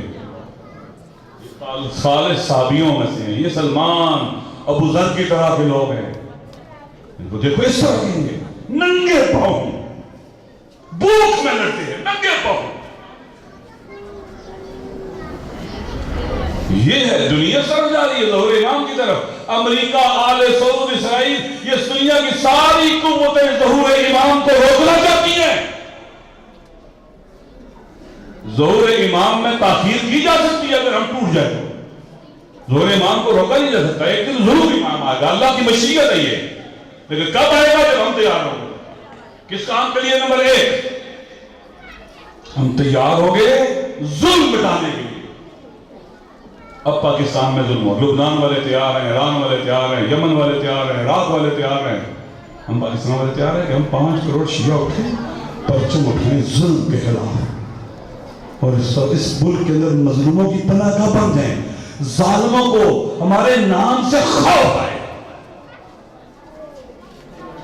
خالص صحابیوں میں سے ہیں، یہ سلمان ابو ذر کی طرح کے لوگ ہیں. ان کو دیکھو اس طرح کہیں گے، ننگے پاؤں بھوک میں لڑتے ہیں، ننگے پاؤں. یہ ہے دنیا سر جا رہی ہے ظہور امام کی طرف. امریکہ، آل سعود، اسرائیل، یہ دنیا کی ساری قوتیں ظہور امام کو روکنا چاہتی ہیں. ظہور امام میں تاخیر کی جا سکتی ہے اگر ہم ٹوٹ جائیں تو. ظہور امام کو روکا نہیں جا سکتا. ایک دن ضرور امام آئے گا، اللہ کی مشیت ہے یہ، لیکن کب آئے گا جب ہم تیار ہوں گے. کس کام کے لیے؟ نمبر 1 ہم تیار ہو گئے ظلم مٹانے کے لیے. اب پاکستان میں ظلم ہو، لبنان والے تیار ہیں، ایران والے تیار ہیں، یمن والے تیار ہیں، عراق والے تیار ہیں. ہم پاکستان والے تیار ہیں کہ ہم 5 کروڑ شیعہ اٹھیں، پرچم اٹھائیں ظلم کے خلاف، اور اس ملک کے اندر مظلوموں کی پناہ گاہ بن جائیں، ظالموں کو ہمارے نام سے خوف آئے.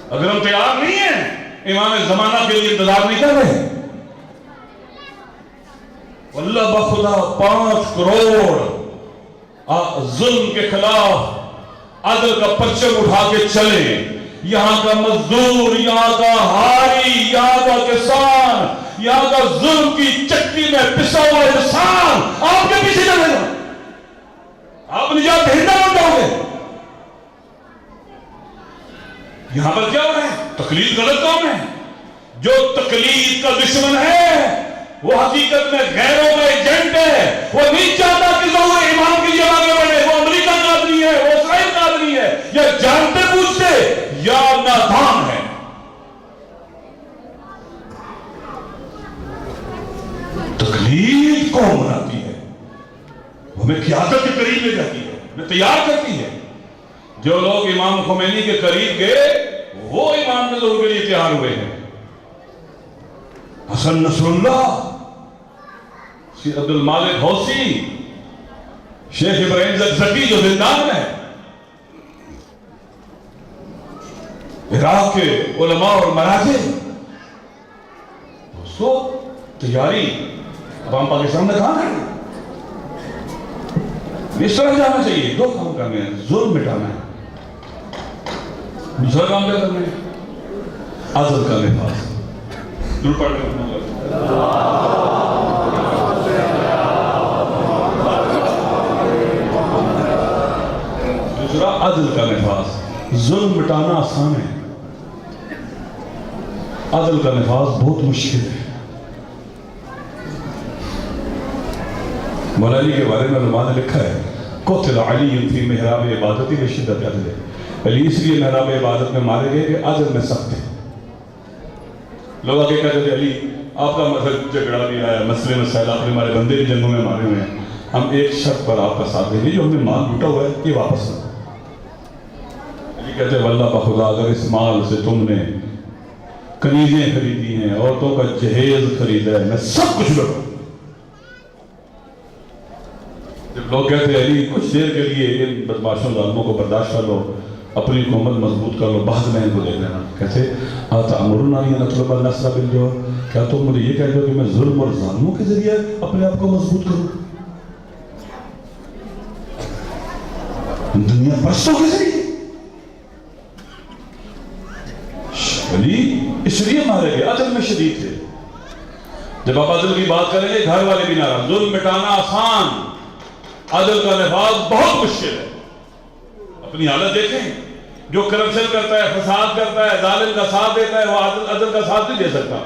اگر ہم تیار نہیں ہیں، امام زمانہ کے لیے انتظار نہیں کر رہے، واللہ بخدا 5 کروڑ ظلم کے خلاف عدل کا پرچم اٹھا کے چلیں. یہاں کا مزدور، یہاں کا ہاری، یہاں کا کسان، یہاں کا ظلم کی چکی میں پسا ہوا انسان آپ کے پیچھے چلے گا. آپ نجات دہندہ بن جاؤ گے. یہاں پر کیا ہو رہا ہے؟ تقلید غلط کام ہے. جو تقلید کا دشمن ہے وہ حقیقت میں غیروں کا ایجنٹ ہے. وہ نہیں چاہتا کہ ظہور امام کے لیے آگے بڑھے. وہ امریکہ کا آدمی ہے، وہ اسرائیل کا آدمی ہے، یا جانتے بوجھتے یا نادان ہے. تقلید کون بناتی ہے؟ وہ ہمیں قیادت کے قریب لے جاتی ہے، ہمیں تیار کرتی ہے. جو لوگ امام خمینی کے قریب گئے وہ امام کے ظہور کے لیے تیار ہوئے ہیں. حسن نصر اللہ، سید عبد المالک حوثی، شیخ ابراہیم زکزکی جو زندان میں ہے، عراق کے علماء اور مراجع، دوستو تیاری. اب ہم پاکستان میں کہاں ہیں؟ اس طرح جانا چاہیے. 2 کام کرنے ہیں، ظلم مٹانا ہے، دوسرا کام کیا کرنا ہے؟ عدل کا لباس. دور پڑھ کر دوسرا عدل کا نفاذ. ظلم مٹانا آسان ہے، عدل کا نفاذ بہت مشکل ہے. مولا علی کے بارے میں علماء نے لکھا ہے، قتل علی فی محراب عبادتی بشدت عدل. علی اس لیے محراب عبادت میں مارے گئے کہ عدل میں سخت ہے. لوگ آگے کہتے تھے علی آپ کا مذہب جھگڑا بھی آیا، مسئلے مسائل، آپ نے ہمارے بندے بھی جنگوں میں مارے ہوئے ہیں، ہم ایک شرط پر آپ کا ساتھ دیں گے، جو ہم نے مال لوٹا ہوا ہے یہ واپس نہ. علی کہتے ہیں واللہ بخدا اگر اس مال سے تم نے کنیزیں خریدی ہیں، عورتوں کا جہیز خریدا ہے، میں سب کچھ لوٹوں. جب لوگ کہتے ہیں علی کچھ دیر کے لیے ان بدماشوں ظالموں کو برداشت کر لو، اپنی حکومت مضبوط کر لو، بعد میں ان کو دیکھ لینا. کہتے اتأمرون ان نطلب النصر بالجوع، کیا تم مجھے یہ کہتے ہو کہ میں ظلم اور ظالموں کے ذریعے اپنے آپ کو مضبوط کروں؟ دنیا پرستوں کے ذریعے. علی اس لیے مارے گئے، عدل میں شدید تھے. جب آپ عدل کی بات کریں گے گھر والے بھی ناراض. ظلم مٹانا آسان، عدل کا نفاذ بہت مشکل ہے. اپنی حالت دیکھیں، جو کرپشن کرتا ہے، فساد کرتا ہے، ظالم کا ساتھ دیتا ہے، وہ عدل کا ساتھ نہیں دے سکتا۔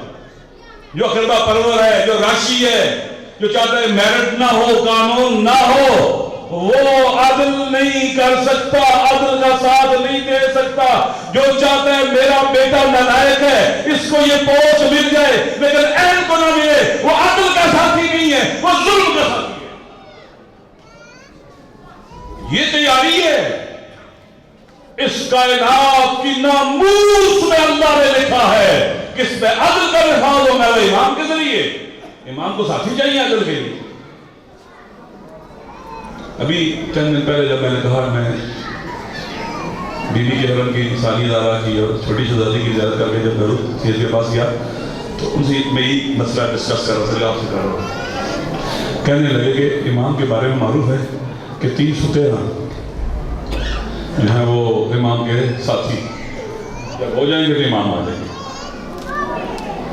جو عقیدہ پرور ہے، جو راشی ہے، جو چاہتا ہے میرٹ نہ ہو، قانون نہ ہو، وہ عدل نہیں کر سکتا، عدل کا ساتھ نہیں دے سکتا۔ جو چاہتا ہے میرا بیٹا نالائق ہے، اس کو یہ پوسٹ مل جائے لیکن عین کو نہ ملے، وہ عدل کا ساتھی نہیں ہے، وہ ظلم کا ساتھی ہے۔ یہ تیاری ہے۔ اس کائنات کی ناموس میں اللہ نے لکھا ہے کس میں عدل کا نفاذ ہو میرا امام کے ذریعے۔ امام کو ساتھی چاہیے عدل کے لیے۔ ابھی چند دن پہلے جب میں نے کہا میں بی بی کے حرم کی ثانی زہرا کی اور چھوٹی شہزادی کی زیارت کر کے جب میں سید کے پاس گیا تو ان سے میں یہ مسئلہ ڈسکس کر رہا تھا، آپ سے کر رہا ہوں۔ کہنے لگے کہ امام کے بارے میں معروف ہے کہ 313 جو ہیں وہ امام کے ساتھی جب ہو جائیں گے تو امام آ جائیں گے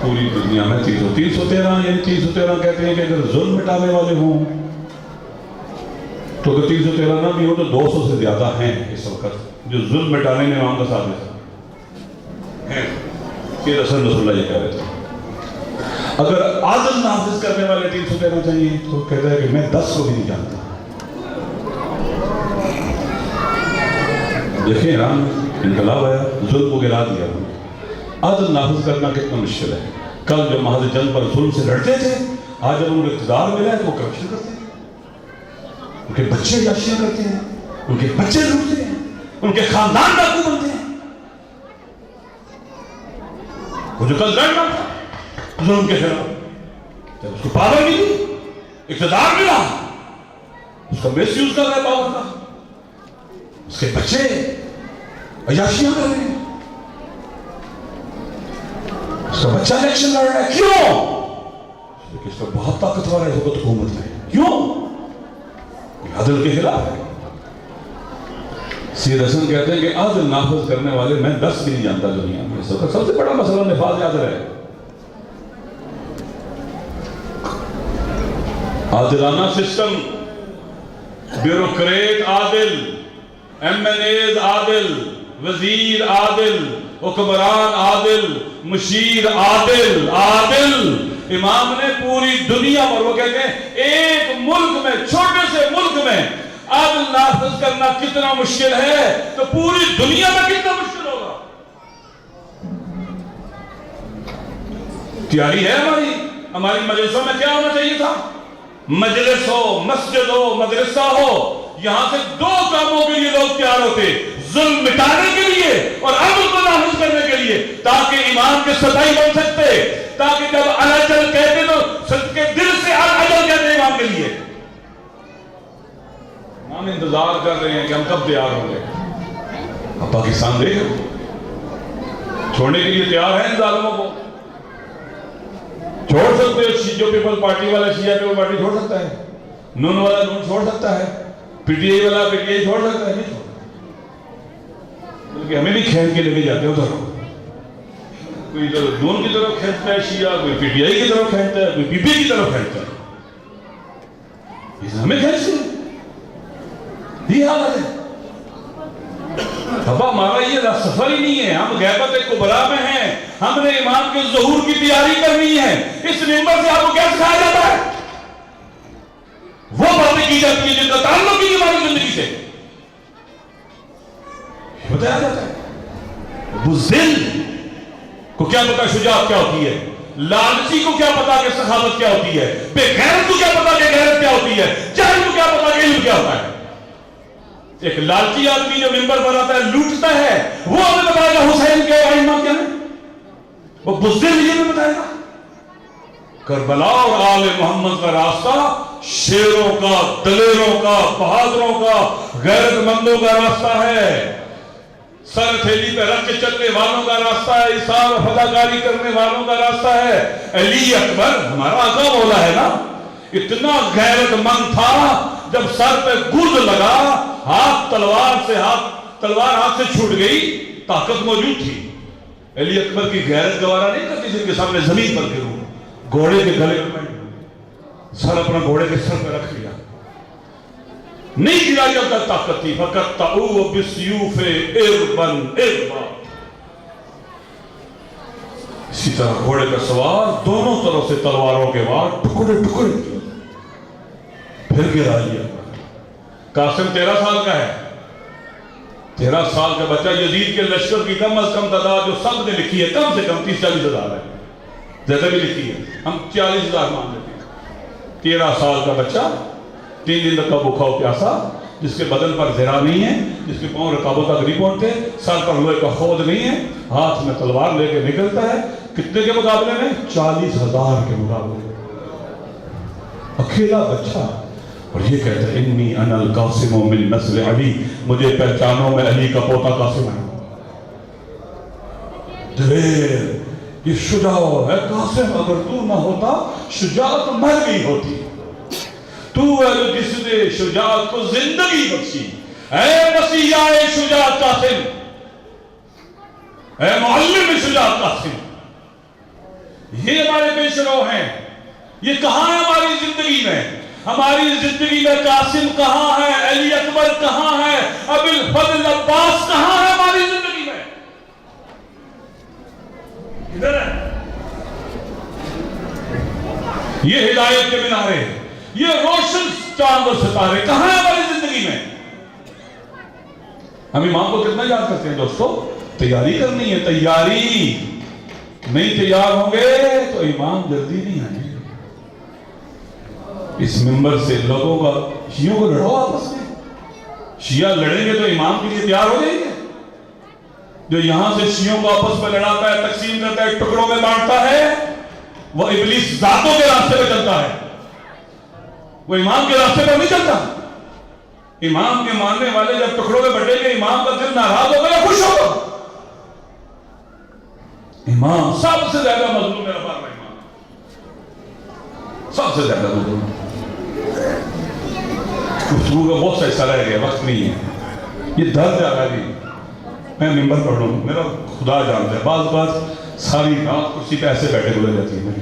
پوری دنیا میں۔ 313 یعنی 313 کہتے ہیں کہ اگر ظلم مٹانے والے ہوں تو اگر 313 نہ بھی ہو تو 200 سے زیادہ ہیں اس وقت جو ظلم مٹانے میں امام کا ساتھ دیتا ہے۔ یہ رسول اللہ یہ کہہ رہے تھے اگر عادل نافذ کرنے والے 313 چاہیے تو کہتا ہے کہ میں 10 کو بھی نہیں جانتا۔ دیکھیں ایران انقلاب آیا، ظلم کو گرا دیا، عدل نافذ کرنا کتنا مشکل ہے۔ کل جو محض جنگ پر ظلم سے لڑتے تھے، آج جب ان کو اقتدار ملا ہے تو وہ کرپشن کرتے ہیں، ان کے بچے عیاشیاں کرتے ہیں، ان کے بچے لوٹتے ہیں، ان کے خاندان ڈاکو بنتے ہیں۔ وہ جو کل لڑ رہا تھا ظلم کے خلاف، جب اس کو پاور ملی، اقتدار ملا، اس کا میس یوز کر رہا ہے پاور کا، اس کے بچے عیاشیاں کر رہے ہیں، اس کا بچہ الیکشن لڑ رہا ہے۔ کیوں؟ کیونکہ اس کا بہت طاقتور ہے حکومت میں۔ کیوں؟ عدل کے خلاف ہے۔ سید حسن کہتے ہیں کہ عدل نافذ کرنے والے میں 10 بھی نہیں جانتا دنیا میں۔ اس وقت سب سے بڑا مسئلہ نفاذ عدل ہے۔ عادلانہ سسٹم، بیوروکریٹ عادل، ایم این ایز عادل، وزیر عادل، حکمران عادل، مشیر عادل۔ عادل امام نے پوری دنیا پر، وہ کہتے ہیں ایک ملک میں، چھوٹے سے ملک میں عدل نافذ کرنا کتنا مشکل ہے تو پوری دنیا میں کتنا مشکل ہوگا۔ تیاری ہے ہماری مجلسوں میں کیا ہونا چاہیے تھا؟ مجلس ہو، مسجد ہو، مدرسہ ہو، یہاں سے 2 کاموں کے لیے لوگ تیار ہوتے، ظلم مٹانے کے لیے اور عدل کو نافذ کرنے کے لیے، تاکہ امام کے ستائی بن سکتے، تاکہ جب العجل کہتے تو سب کے دل سے العجل کہتے امام کے لیے۔ ہم انتظار کر رہے ہیں کہ ہم کب تیار ہوں گے۔ اب پاکستان دیکھیں چھوڑنے کے لیے تیار ہیں ان ظالموں کو۔ چھوڑ سکتے ہیں، جو پیپل پارٹی والا شیعہ پیپل پارٹی چھوڑ سکتا ہے، نون والا نون چھوڑ سکتا ہے، پی ٹی آئی والا پی ٹی آئی چھوڑ سکتا ہے، نہیں چھوڑ سکتا، بلکہ ہمیں بھی کھینچ کے لے کے جاتے ہیں ادھر۔ کوئی ادھر نون کی طرف کھینچتا ہے شیعہ، کوئی پی ٹی آئی کی طرف کھینچتا ہے، کوئی پی پی کی طرف کھینچتا ہے، ہمیں کھینچتے ہیں۔ یہ حالت ہے۔ اب ہمارا یہ سفر ہی نہیں ہے، ہم غیبت کبریٰ میں ہیں، ہم نے امام کے ظہور کی تیاری کرنی ہے۔ اس ممبر سے آپ کو کیا سکھایا جاتا ہے؟ وہ باتیں کی جاتی ہیں جن کا تعلق ہی ہماری زندگی سے بتایا جاتا ہے۔ بزدل کو کیا پتا شجاعت کیا ہوتی ہے، لالچی کو کیا پتا کہ سخاوت کیا ہوتی ہے، بے غیرت کو کیا پتا کہ غیرت کیا ہوتی ہے، جاہل کو کیا پتا کہ علم کیا ہوتا ہے۔ ایک لالچی آدمی جو ممبر پر آتا ہے لوٹتا ہے، وہ ہمیں بتائے گا حسین کے ائمہ کیا ہے، وہ بزدل یہ بھی بتائے گا۔ کربلا اور آل محمد کا راستہ شیروں کا، دلیروں کا، بہادروں کا، غیرت مندوں کا راستہ ہے، سر تھیلی پہ رکھ کے چلنے والوں کا راستہ ہے، اثار و فداکاری کرنے والوں کا راستہ ہے۔ علی اکبر ہمارا آقا مولا ہے نا، اتنا غیرت مند تھا جب سر پہ گرد لگا، تلوار ہاتھ سے چھوٹ گئی، طاقت موجود تھی۔ علی اکبر کی غیرت گوارا نہیں کرتی جن کے سامنے زمین پر گروں، گھوڑے کے گلے میں سر اپنا گھوڑے کے سر پہ رکھ لیا، نہیں گرا جب تک طاقت تھی. فَقَطَّعُوهُ بِالسُّيُوفِ إِرْبًا إِرْبًا. اسی طرح گھوڑے کا سوار دونوں طرف سے تلواروں کے وار ٹکڑے ٹکڑے کیے. پھر گرا لیا. قاسم 13 سال کا ہے. 13 سال کا بچہ. یزید کے لشکر کی کم از کم تعداد جو سب نے لکھی ہے کم سے کم 30-40 ہزار ہے. زیادہ بھی لکھی ہے. ہم 40 ہزار مان لیتے ہیں. 13 سال کا بچہ 3 دن تک کا بھوکا و پیاسا, جس کے بدن پر زرا نہیں ہے, جس کے پاؤں رکابوں تک نہیں پہنچتے, سر پر لوہے کا خود نہیں ہے, ہاتھ میں تلوار لے کے نکلتا ہے. کتنے کے مقابلے میں؟ 40,000 کے مقابلے. اکیلا بچہ. اور یہ کہتا ہے انی انا القاسم من نسل علی, مجھے پہچانوں میں علی کا پوتا قاسم ہے. دلیر, یہ شجاع ہے قاسم. اگر تو نہ ہوتا شجاعت مر گئی ہوتی. تو ہے جو جس نے شجاعت کو زندگی بخشی. اے مسیحا اے شجاعت قاسم, اے معلم شجاعت قاسم. یہ ہمارے پیش رو ہیں. یہ کہاں ہے ہماری زندگی میں؟ ہماری زندگی میں قاسم کہاں ہے؟ علی اکبر کہاں ہے؟ ابی الفضل عباس کہاں ہے ہماری زندگی میں؟ ادھر ہے. یہ ہدایت کے مینارے, یہ روشن چاند و ستارے کہاں ہیں ہماری زندگی میں؟ ہم امام کو کتنا یاد کرتے ہیں دوستو؟ تیاری کرنی ہے. تیاری نہیں تیار ہوں گے تو امام جلدی نہیں آئیں گے. اس منبر سے لوگوں کا شیعوں کو لڑو آپس میں. شیعہ لڑیں گے تو امام کے لیے تیار ہو جائیں گے. جو یہاں سے شیعوں کو آپس میں لڑاتا ہے, تقسیم کرتا ہے, ٹکڑوں میں بانٹتا ہے, وہ ابلیس ذاتوں کے راستے پہ چلتا ہے. وہ امام کے راستے پر نہیں چلتا. امام کے ماننے والے جب ٹکڑوں میں بٹیں گے, امام کا دل ناراض ہوگا یا خوش ہوگا؟ امام سب سے زیادہ مظلوم ہے. امام سب سے زیادہ مظلوم. گفتگو کا بہت سا حصہ رہ گیا, وقت نہیں ہے. یہ درد آ رہا ہے. میں ممبر پڑھ لوں, میرا خدا جانتا ہے. بعض ساری رات کرسی پہ ایسے بیٹھے ہوئے جاتی ہے.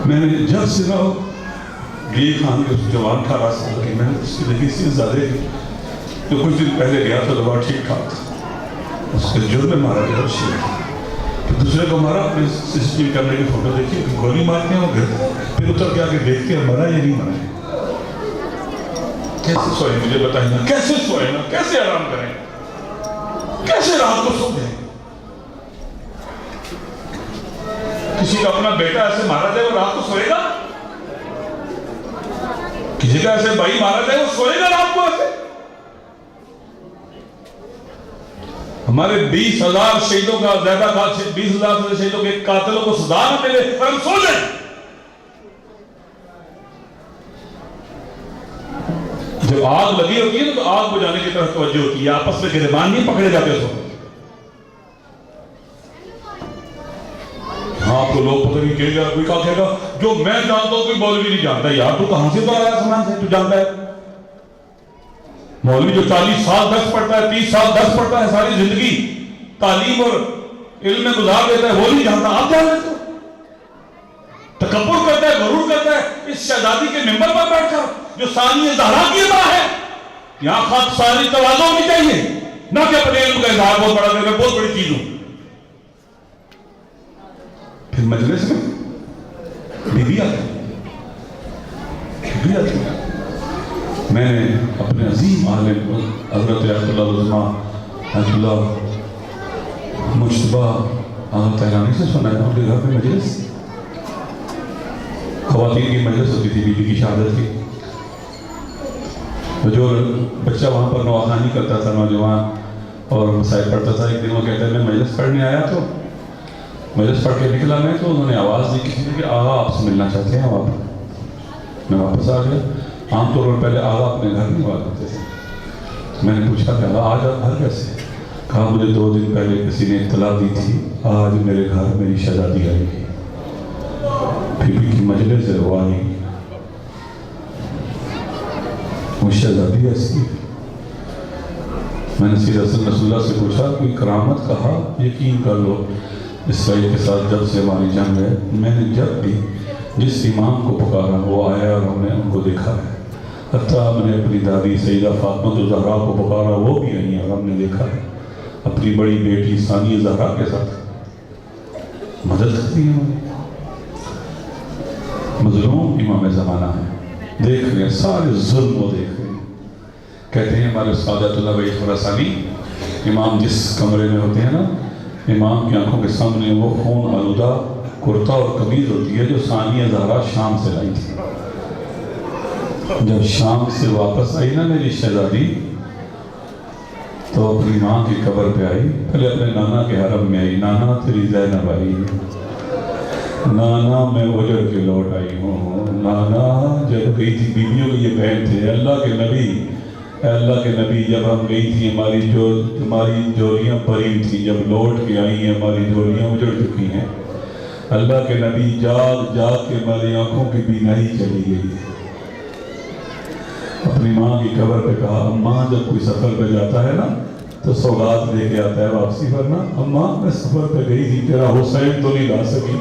میں نے جب سے نا گلی خان کے جوان 18 سال کی, میں نے اس کی لگی سی زیادہ کی. جو کچھ دن پہلے گیا تھا دبا ٹھیک ٹھاک تھا. اس کے جرم میں مارا گیا شیعہ. دوسرے کو مارا, اپنے CCTV کرنے کی فوٹو دیکھیے, گولی مارتے ہیں وہ گھر, پھر اتر کے آگے دیکھتے ہیں مرا یا نہیں مرا. کیسے سوئے مجھے بتائیں نا, کیسے سوئے نا, کیسے آرام کریں, کیسے رات کو سو گئے. کسی کا اپنا بیٹا ایسے مارا جائے وہ رات کو سوئے گا؟ کسی کا ایسے بھائی مارا جائے وہ سوئے گا رات کو ایسے؟ ہمارے 20,000 شہیدوں کا زیادہ 20,000 شہیدوں کے قاتلوں کو سزا نہ ملے اور ہم سو جائیں. جب آگ لگی ہوتی ہے تو آگ بجھانے کی طرف توجہ ہوتی ہے, آپس میں گربان نہیں پکڑے جاتے اس وقت. ہاں تو لوگ پتہ نہیں کہے گا, کوئی کہا کہے گا جو میں جانتا ہوں کوئی مولوی نہیں جانتا. یار تو کہاں سے تو آیا سامان سے, تو جانتا ہے. مولوی جو 40 سال درس پڑھتا ہے, 30 سال درس پڑھتا ہے, ساری زندگی تعلیم اور علم میں گزار دیتا ہے, وہ نہیں جانتا. آپ جان لیتے ہو. تکبر کرتا ہے, غرور کرتا ہے اس شہزادی کے ممبر پر بیٹھ کر جو ثانی زہرا کی ماں ہے. یہاں خاک ساری تواضع ہونی چاہیے, نہ کہ اپنے علم کا اظہار بہت بڑا کرے, بہت بڑی چیز ہوں. پھر مجلس میں بیوی آتی. میں نے اپنے عظیم عالم حضرت آیت اللہ العظمہ آیت اللہ مجتبہ آغا طیرانی سے سنا ہے. ان کے گھر میں مجلس, خواتین کی مجلس ہوتی تھی بیوی کی شہادت کی. جو بچہ وہاں پر نواخوانی کرتا تھا, نوجوان, اور مسائل پڑھتا تھا, ایک دن وہ کہتا ہے میں مجلس پڑھنے آیا تو مجلس پڑھ کے نکلا میں, تو انہوں نے آواز دی کسی نے کہ آغا آپ سے ملنا چاہتے ہیں. میں واپس آ گیا. عام طور پر پہلے آغا اپنے گھر نہیں ہوا کرتے تھے. میں نے پوچھا کہ آغا آج آپ گھر کیسے؟ کہا مجھے 2 دن پہلے کسی نے اطلاع دی تھی آج میرے گھر میری شہزادی آئے گی. بیوی کی مجلس سے وہ آئی, وہ شہزادی ایسی. میں نے سید حسن رسول اللہ سے پوچھا کوئی کرامت کہا. یقین کر لو اسرائیل کے ساتھ جب سے ہماری جنگ ہے, میں نے جب بھی جس امام کو پکارا وہ آیا اور ہم نے ان کو دیکھا ہے. حتیٰ میں نے اپنی دادی سیدہ فاطمہ الزہرا کو پکارا، وہ بھی آئی ہیں، ہم نے دیکھا اپنی بڑی بیٹی ثانیہ زہرا کے ساتھ مدد کرتی ہیں۔ مظلوم امام زمانہ ہے، دیکھ رہے ہیں سارے ظلم وہ دیکھ رہے ہیں۔ کہتے ہیں ہمارے سعادت اللہ بھائی خراسانی، امام جس کمرے میں ہوتے ہیں نا، امام کی آنکھوں کے سامنے وہ خون آلودہ کرتا اور قمیض ہوتی ہے جو ثانیہ زہرا شام سے لائی تھی۔ جب شام سے واپس آئی نا میری شہزادی، تو اپنی ماں کی قبر پہ آئی، پہلے اپنے نانا کے حرم میں آئی، نانا تیری زینب آئی، نانا میں اجڑ کے لوٹ آئی ہوں، نانا جب گئی تھی بیویوں کے یہ بہن تھے، اللہ کے نبی جب ہم گئی تھی ہماری جولیاں بھری تھی، جب لوٹ کے آئی ہیں ہماری جولیاں اجڑ چکی ہیں، اللہ کے نبی جاگ کے ہماری آنکھوں کی بینائی چلی گئی۔ اپنی ماں کی قبر پہ کہا، اماں جب کوئی سفر پہ جاتا ہے نا تو سوغات لے کے آتا ہے واپسی پر نا، اماں میں سفر پہ گئی تھی، تیرا حسین تو نہیں لا سکی،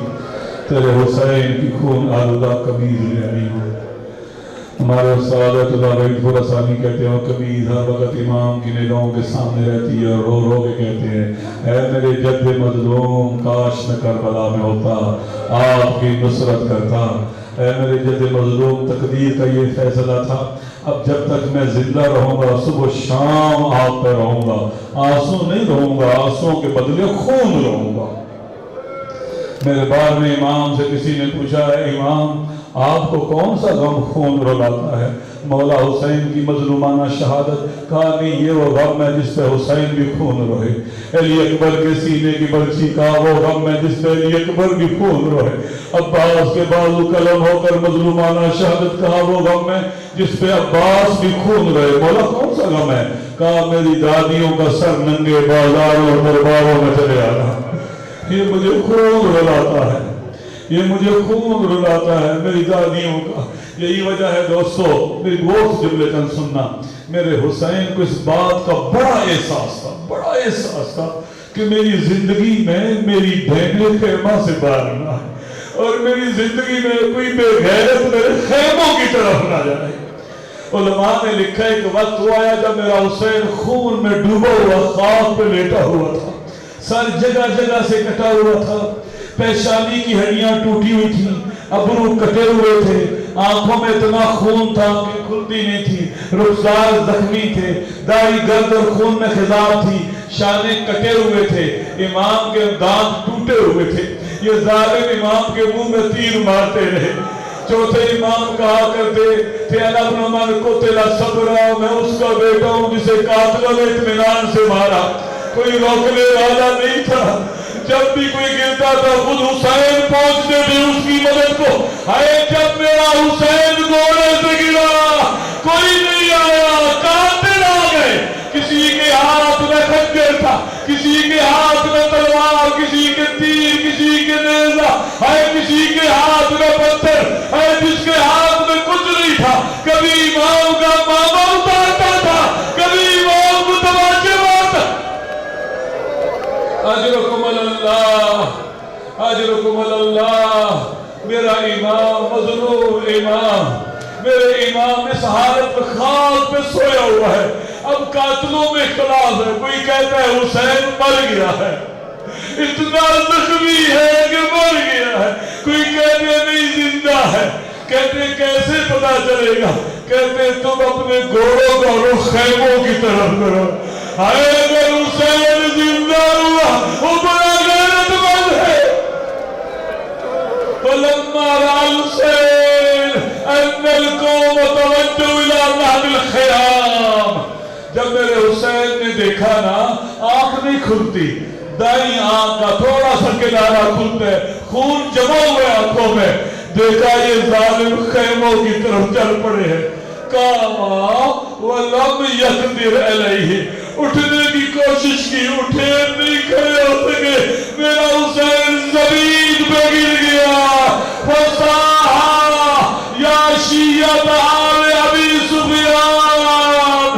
تیرے حسین کی خون آلودہ قمیض لے آئی ہوں۔ ہمارے سعادت اللہ بھائی خراسانی کہتے ہیں قمیض ہر وقت امام کی نگاہوں کے سامنے رہتی ہے اور رو رو کے کہتے ہیں، اے میرے جد مظلوم، کاش میں کربلا میں ہوتا، آپ کی نصرت کرتا۔ اے میرے جد مظلوم، تقدیر کا یہ فیصلہ تھا، اب جب تک میں زندہ رہوں گا صبح و شام آپ پہ رہوں گا، آنسو نہیں رہوں گا، آنسوں کے بدلے خون رہوں گا۔ میرے بارے میں امام سے کسی نے پوچھا، ہے امام آپ کو کون سا غم خون رلاتا ہے؟ مولا حسین کی مظلومانہ شہادت، کہا نہیں یہ وہ غم ہے جس پہ حسین بھی خون روئے، علی اکبر کے سینے کی برچی، کہا وہ غم ہے جس پہ علی اکبر بھی خون روئے، عباس کے بازو قلم ہو کر مظلومانہ شہادت، کہا وہ غم ہے جس پہ عباس بھی خون روئے، مولا کون سا غم ہے؟ کہا میری دادیوں کا سر ننگے بازاروں اور درباروں میں چلے آنا، یہ مجھے خون رلاتا ہے، یہ مجھے خون رلاتا ہے میری دادیوں کا۔ یہی وجہ ہے دوستو، میری گوشت جملے چند سننا، میرے حسین کو اس بات کا بڑا احساس تھا کہ میری زندگی میں میری بہنیں خیمہ سے باہر نہ آئیں، اور میری زندگی میں کوئی بے غیرت میرے خیموں کی طرف نہ جائے۔ علماء نے لکھا ہے کہ وقت وہ آیا جب میرا حسین خون میں ڈوبا ہوا خاک پہ لیٹا ہوا تھا، سر جگہ جگہ سے کٹا ہوا تھا، پیشانی کی ہڈیاں ٹوٹی ہوئی تھی، ابرو کٹے ہوئے تھے، آنکھوں میں اتنا خون تھا کہ کھلتی نہیں تھی، رخسار زخمی تھے، داڑھی گرد اور خون میں خضاب تھی، شانے کٹے ہوئے تھے، امام کے دانت ٹوٹے ہوئے تھے، یہ ظالم امام کے منہ میں تیر مارتے رہے۔ چوتھے امام کہا کرتے تھے، انا ابن من قتل صبرا، میں اس کا بیٹا ہوں جسے قاتلوں نے اطمینان سے مارا، کوئی روکنے والا نہیں تھا، جب بھی کوئی گرتا تھا خود حسین پہنچتے تھے اس کی مدد کو۔ اے جب میرا حسین گھوڑے سے گرا کوئی نہیں آیا، قاتل آ گئے، کسی کے ہاتھ میں خنجر تھا، کسی کے ہاتھ میں تلوار، کسی کے تیر، کسی کے نیزہ، کسی کے ہاتھ میں پتھر، جس کے ہاتھ میں کچھ نہیں تھا، کبھی امام کا ماما اتارتا تھا، کبھی امام کو تماچے مارتا۔ اجرکم اللہ، اجرکم اللہ، میرا امام مظلوم امام، میرے امام اس حالت میں خاک پہ سویا ہوا ہے۔ اب قاتلوں میں اختلاف ہے، کوئی کہتا ہے حسین مر گیا ہے، اتنا زخمی ہے کہ مر گیا ہے، کوئی کہتے ہیں نہیں زندہ ہے، کہتے ہیں کیسے پتا چلے گا؟ کہتے ہیں تم اپنے گھوڑوں کا رخ خیموں کی طرف کرو، اگر حسین زندہ ہوا وہ بڑا غیرت مند ہے۔ فلما رأى الحسين أن القوم توجهوا إلى نهر الخيام، جب میرے حسین نے دیکھا نا آنکھ نہیں کھلتی، دائیں آنکھ کا تھوڑا سا کنارہ کھلتا ہے، خون جمع ہوئے آنکھوں میں، دیکھا یہ ظالم خیموں کی طرف چل پڑے ہیں، کاما ولم یقدر علیہ، اٹھنے کی کوشش کی، اٹھے نہیں، کھڑے ہو سکے، میرا حسین زمین پہ گر گیا۔ فصاحا یا شیعت آل ابی سفیان،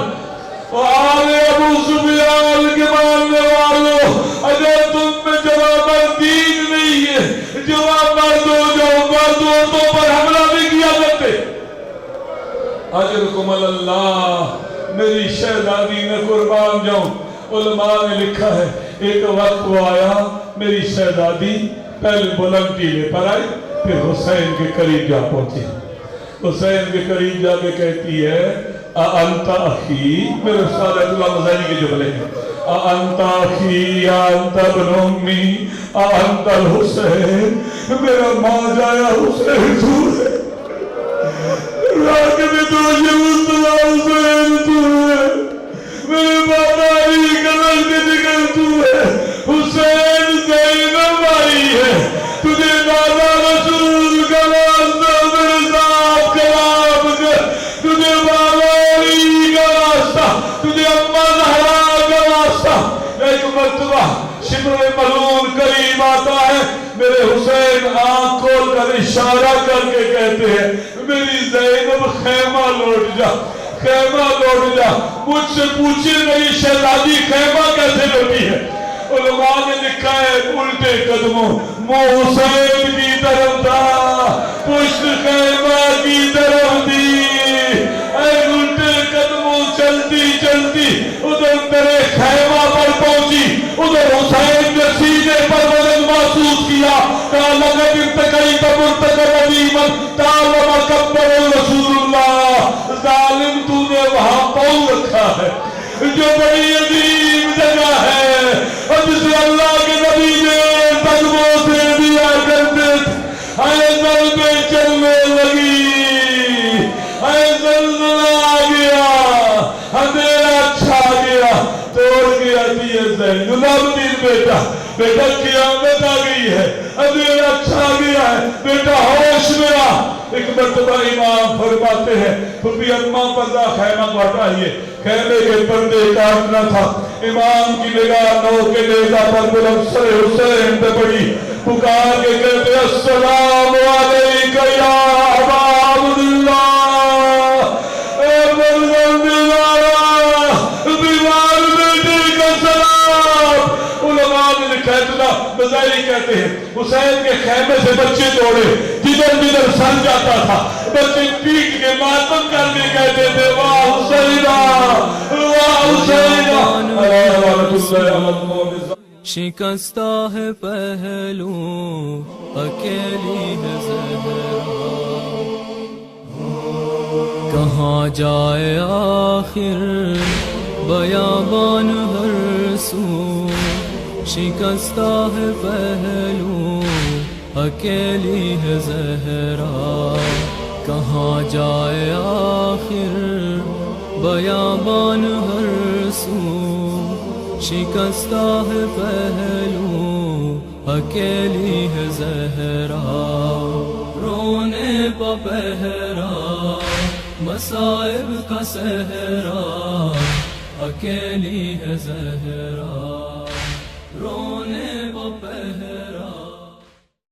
آل ابو سفیان کے ماننے والوں، اگر تم میں جواب دین نہیں ہے، جواب مردوں جو مردوں پر حملہ بھی کیا کرتے، اجرکم اللہ، میری شہزادی میں قربان جاؤں۔ علماء نے لکھا ہے ایک وقت وہ آیا، میری شہزادی پہلے بلند ٹیلے پر آئی، پھر حسین کے قریب جا پہنچی۔ حسین کے قریب جا کے کہتی ہے اَأَنْتَ أَخِي، میرے استاد اللہ مزانی کے جملے ہیں، اَأَنْتَ أَخِي یا أَنْتَ ابْنُ أُمِّي اَأَنْتَ الْحُسَيْن، میرا ماں جایا حسین تو ہے، راکب تو یہ مصطفیٰ حسین تو ہے، میرے بابا علی کا لڑک جگر تو ہے، حسین زینب آئی ہے، تجھے دادا رسول کا واسطہ میرے ساتھ کلام کر، تجھے بابا علی کا واسطہ، تجھے اماں زہرا کا واسطہ۔ ایک مرتبہ شبر ملعون قریب آتا ہے، میرے حسین آنکھ کھول کر اشارہ کر کے کہتے ہیں میری زینب خیمہ لوٹ جا، خیمہ لوٹ جا۔ مجھ سے پوچھے میری شہزادی خیمہ کیسے لوٹی ہے؟ علماء نے لکھا ہے الٹے قدموں، منہ حسین کی طرف تھا، پشت خیمہ کی طرف دی، اے الٹے قدموں چلتی چلتی ادھر تیرے خیمہ پر پہنچی، ادھر حسین نے سینے پر وزن محسوس کیا، کہا لقد ارتقیت مرتقا عظیما تعلم کبر رسول اللہ، ظالم تو نے وہاں پاؤں رکھا ہے جو بڑی عظیم جگہ ہے، اور جسے اللہ کے نبی نے قدموں سے دیا کرتے تھے۔ اے ضربے چلنے لگی، اے زلزلہ آ گیا، اندھیرا چھا گیا، توڑ گیا دیے زین العابدین بیٹا، بیٹا قیامت آ گئی ہے، اندھیرا چھا گیا ہے، بیٹا ہوش میں آ۔ ایک مرتبہ امام فرماتے ہیں پھپھی اماں پردہ خیمہ کو ہٹائیے، خیمے کے پردے کاٹنا تھا، امام کی نگاہ نو کے نیزہ پر بلند سر حسین پہ پڑی، پکار کے کہتے السلام علیکہ یا ابا عبداللہ، اے مرزم بیمارا، بیمار بیٹے کا سلام۔ علماء نے لکھا ہے اتنا بزائی کہتے ہیں حسین کے خیمے سے بچے دوڑے، جدھر جدھر سر جاتا تھا بچے پیٹ کے ماتم کر کے کہتے تھے واہ حسینہ، واہ حسینہ۔ شکستہ ہے پہلو، اکیلی ہے زہرا، کہاں جائے آخر بیابان ہر سو، شکستہ ہے پہلو، اکیلی ہے زہرا، کہاں جائے آخر بیابان ہر سو، شکستہ ہے پہلو، اکیلی ہے زہرا، رونے پا پہرا مصائب کا صحرا، اکیلی ہے زہرا۔